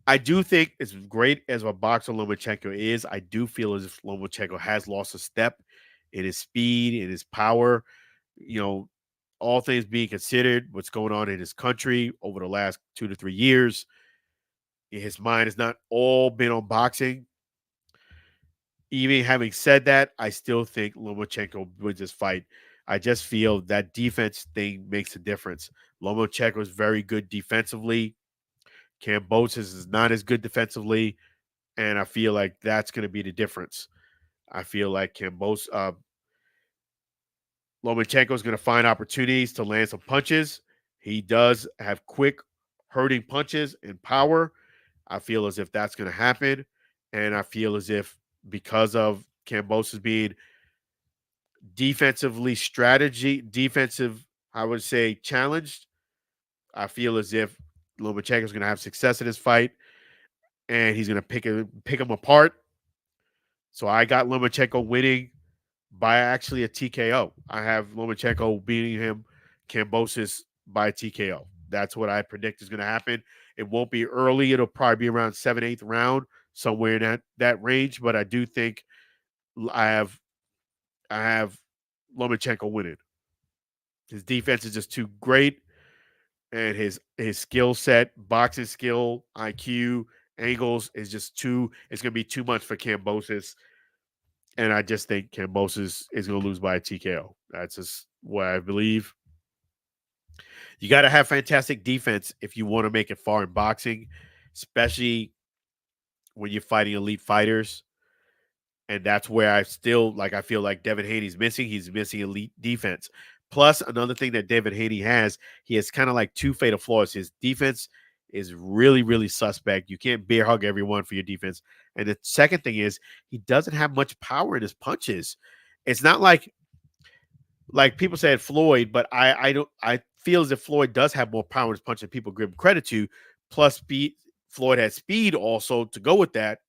[SPEAKER 2] I do think, as great as a boxer Lomachenko is, I do feel as if Lomachenko has lost a step in his speed, in his power. All things being considered, what's going on in his country over the last 2 to 3 years, his mind has not all been on boxing. Even having said that, I still think Lomachenko wins this fight. I just feel that defense thing makes a difference. Lomachenko is very good defensively. Kambosos is not as good defensively, and I feel like that's going to be the difference. I feel like Lomachenko is going to find opportunities to land some punches. He does have quick, hurting punches and power. I feel as if that's going to happen, and I feel as if because of Kambosos being defensive, I would say, challenged, I feel as if Lomachenko is going to have success in this fight, and he's going to pick him apart. So I got Lomachenko winning by actually a TKO. I have Lomachenko beating him, Kambosos, by TKO. That's what I predict is going to happen. It won't be early. It'll probably be around 7th, 8th round, somewhere in that range. But I do think I have Lomachenko winning. His defense is just too great, and his skill set, boxing skill, IQ, angles is just too. It's going to be too much for Kambosos, and I just think Kambosos is going to lose by a TKO. That's just what I believe. You got to have fantastic defense if you want to make it far in boxing, especially when you're fighting elite fighters. And that's where I feel like Devin Haney's missing. He's missing elite defense. Plus, another thing that Devin Haney has, he has kind of like two fatal flaws. His defense is really, really suspect. You can't bear hug everyone for your defense. And the second thing is he doesn't have much power in his punches. It's not like people said Floyd, but I feel as if Floyd does have more power in his punch than people give him credit to. Plus, speed. Floyd has speed also to go with that.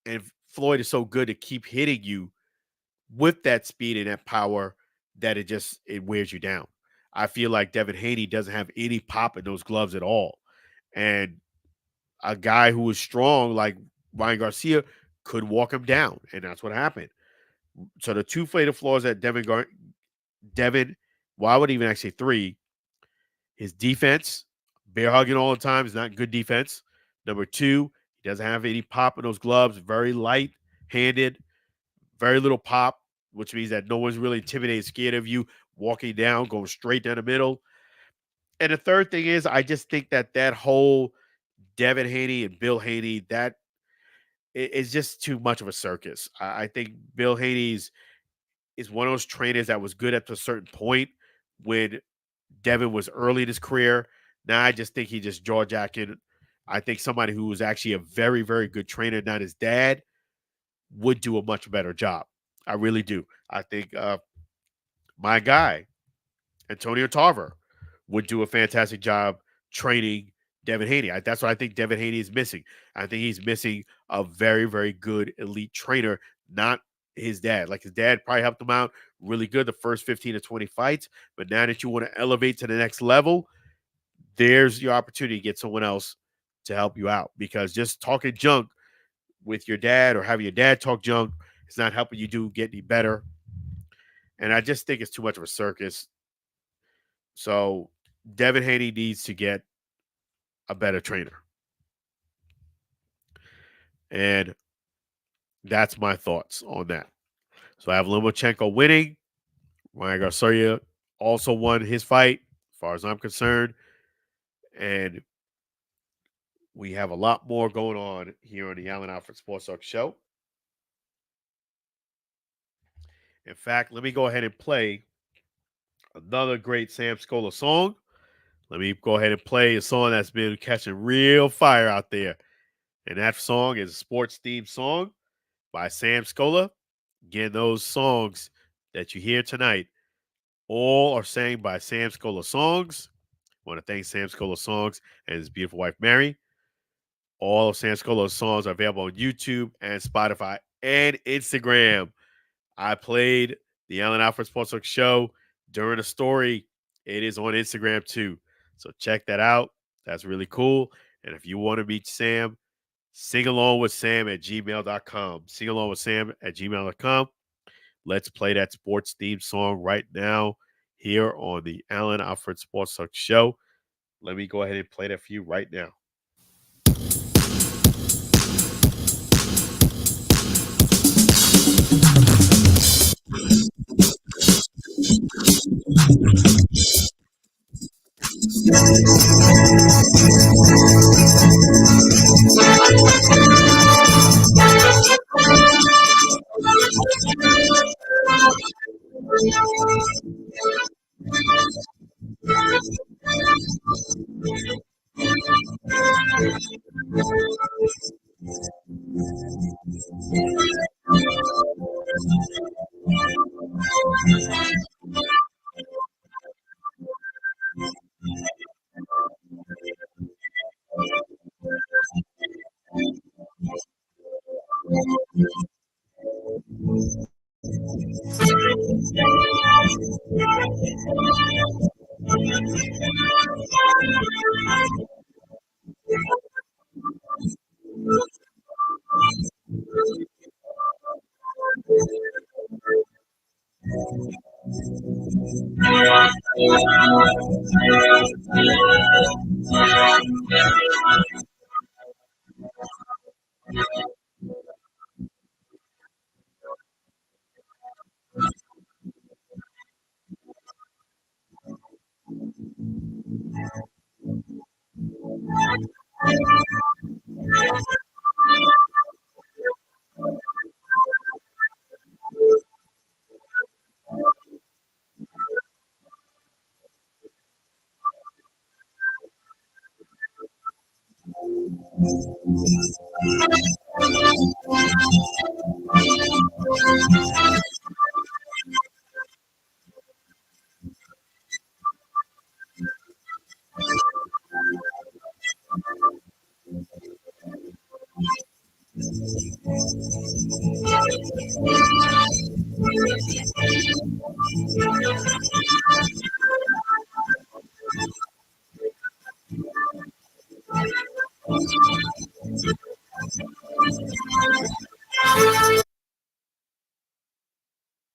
[SPEAKER 2] And Floyd is so good to keep hitting you with that speed and that power that it wears you down. I feel like Devin Haney doesn't have any pop in those gloves at all. And a guy who is strong like Ryan Garcia could walk him down, and that's what happened. So the two fatal flaws that Devin, well, I would even actually say three. His defense, bear hugging all the time, is not good defense. Number two, he doesn't have any pop in those gloves, very light handed, very little pop, which means that no one's really intimidated, scared of you walking down, going straight down the middle. And the third thing is, I just think that whole Devin Haney and Bill Haney, that is just too much of a circus. I think Bill Haney is one of those trainers that was good at a certain point when Devin was early in his career. Now I just think he just jaw jacking. I think somebody who was actually a very, very good trainer, not his dad, would do a much better job. I really do. I think my guy, Antonio Tarver, would do a fantastic job training Devin Haney. That's what I think Devin Haney is missing. I think he's missing a very, very good elite trainer, not his dad. Like his dad probably helped him out really good the first 15 to 20 fights. But now that you want to elevate to the next level, there's your opportunity to get someone else to help you out. Because just talking junk with your dad or having your dad talk junk is not helping you get any better. And I just think it's too much of a circus. So Devin Haney needs to get a better trainer. And that's my thoughts on that. So I have Lomachenko winning. Ryan Garcia also won his fight, as far as I'm concerned. And we have a lot more going on here on the Alford Sports Talk Show. In fact, let me go ahead and play another great Sam Scola song. Let me go ahead and play a song that's been catching real fire out there. And that song is a sports themed song by Sam Scola. Again, those songs that you hear tonight all are sang by Sam Scola Songs. I want to thank Sam Scola Songs and his beautiful wife, Mary. All of Sam Scola's songs are available on YouTube and Spotify and Instagram. I played the Alford Sports Talk Show during a story. It is on Instagram too. So check that out. That's really cool. And if you want to meet Sam, sing along with Sam at gmail.com. Sing along with Sam at gmail.com. Let's play that sports themed song right now here on the Alford Sports Talk Show. Let me go ahead and play that for you right now.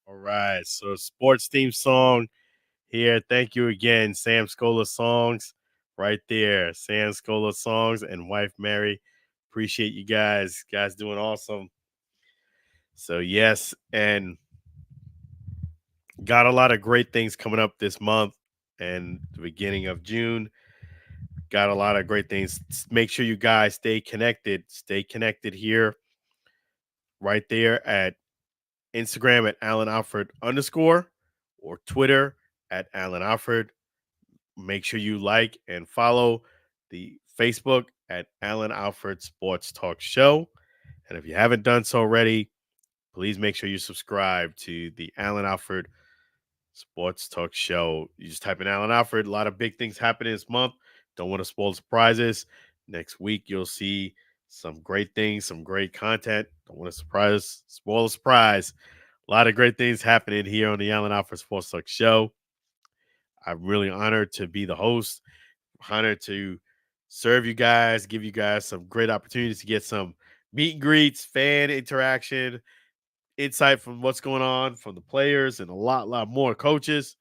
[SPEAKER 2] All right. So sports theme song here. Thank you again, Sam Scola Songs. Right there. Sam Scola Songs and wife Mary. Appreciate you guys. Guys doing awesome. So yes, and got a lot of great things coming up this month and the beginning of June. Got a lot of great things. Make sure you guys stay connected. Stay connected here, right there at Instagram at Allen Alford _ or Twitter at Allen Alford. Make sure you like and follow the Facebook at Allen Alford Sports Talk Show. And if you haven't done so already, please make sure you subscribe to the Allen Alford Sports Talk Show. You just type in Allen Alford. A lot of big things happening this month. Don't want to spoil surprises. Next week, you'll see some great things, some great content. Don't want to spoil a surprise. A lot of great things happening here on the Allen Alford Sports Talk Show. I'm really honored to be the host, honored to serve you guys, give you guys some great opportunities to get some meet and greets, fan interaction, insight from what's going on from the players, and a lot more coaches.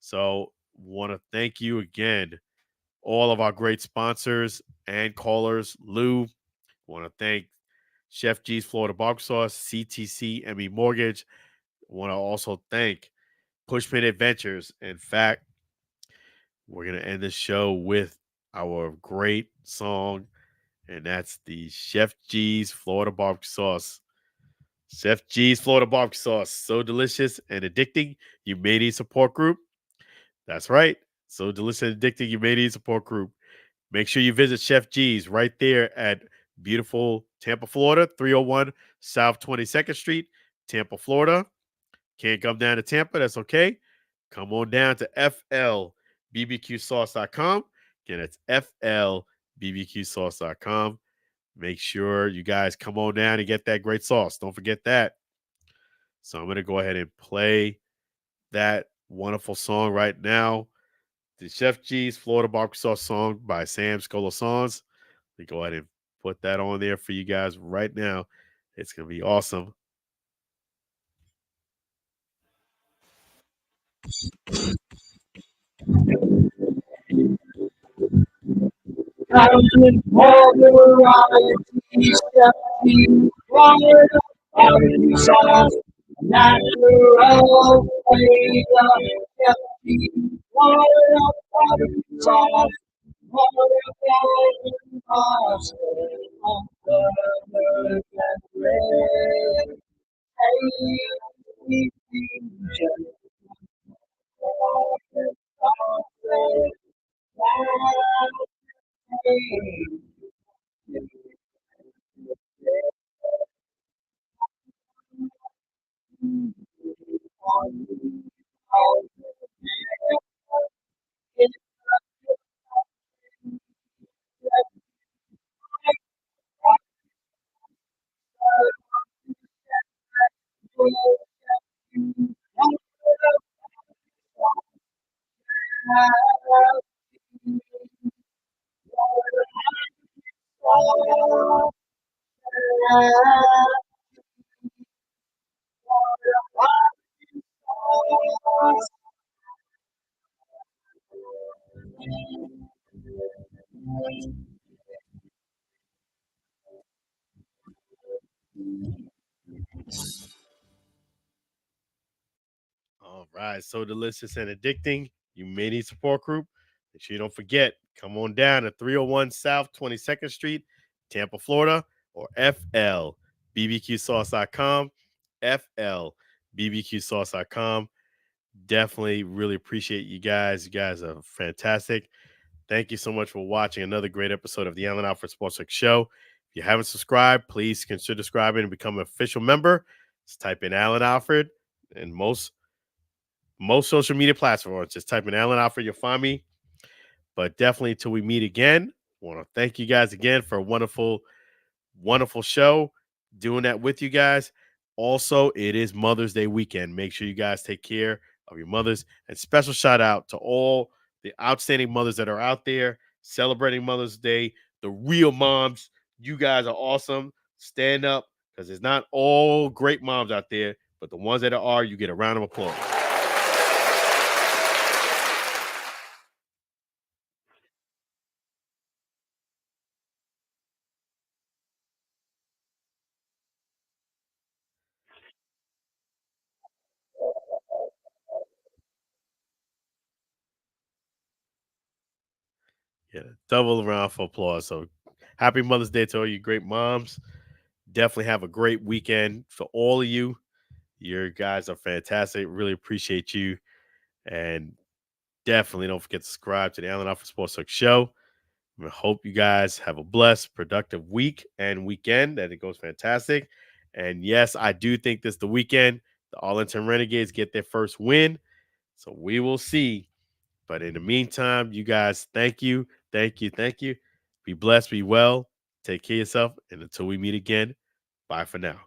[SPEAKER 2] So want to thank you again, all of our great sponsors and callers. Lou, want to thank Chef G's Florida Barbecue Sauce, CTC, ME Mortgage. Want to also thank Pushpin Adventures. In fact, we're going to end the show with our great song, and that's the Chef G's Florida Barbecue Sauce. Chef G's Florida Barbecue Sauce. So delicious and addicting, you may need support group. That's right. So delicious and addicting, you may need support group. Make sure you visit Chef G's right there at beautiful Tampa, Florida, 301 South 22nd Street, Tampa, Florida. Can't come down to Tampa, that's okay. Come on down to FLBBQSauce.com. Again, it's FLBBQSauce.com. Make sure you guys come on down and get that great sauce. Don't forget that. So I'm going to go ahead and play that wonderful song right now. The Chef G's Florida Barbecue Sauce song by Sam Scola Songs. Let me go ahead and put that on there for you guys right now. It's going to be awesome. All right. So delicious and addicting. You may need support group. Make sure you don't forget. Come on down to 301 South 22nd Street, Tampa, Florida, or FLBBQSauce.com. FLBBQSauce.com. Definitely really appreciate you guys. You guys are fantastic. Thank you so much for watching another great episode of the Allen Alford Sports Talk Show. If you haven't subscribed, please consider subscribing and become an official member. Just type in Allen Alford and most social media platforms. Just type in Allen Alford, you'll find me. But definitely until we meet again, I want to thank you guys again for a wonderful, wonderful show. Doing that with you guys. Also, it is Mother's Day weekend. Make sure you guys take care of your mothers. And special shout out to all the outstanding mothers that are out there celebrating Mother's Day, the real moms. You guys are awesome. Stand up, because there's not all great moms out there, but the ones that are, you get a round of applause. Yeah, double round for applause. So happy Mother's Day to all you great moms. Definitely have a great weekend for all of you. Your guys are fantastic. Really appreciate you. And definitely don't forget to subscribe to the Allen Alford Sports Talk Show. I hope you guys have a blessed, productive week and weekend, and it goes fantastic. And yes, I do think this the weekend. The Arlington Renegades get their first win. So we will see. But in the meantime, you guys, thank you. Thank you. Thank you. Be blessed, be well. Take care of yourself. And until we meet again, bye for now.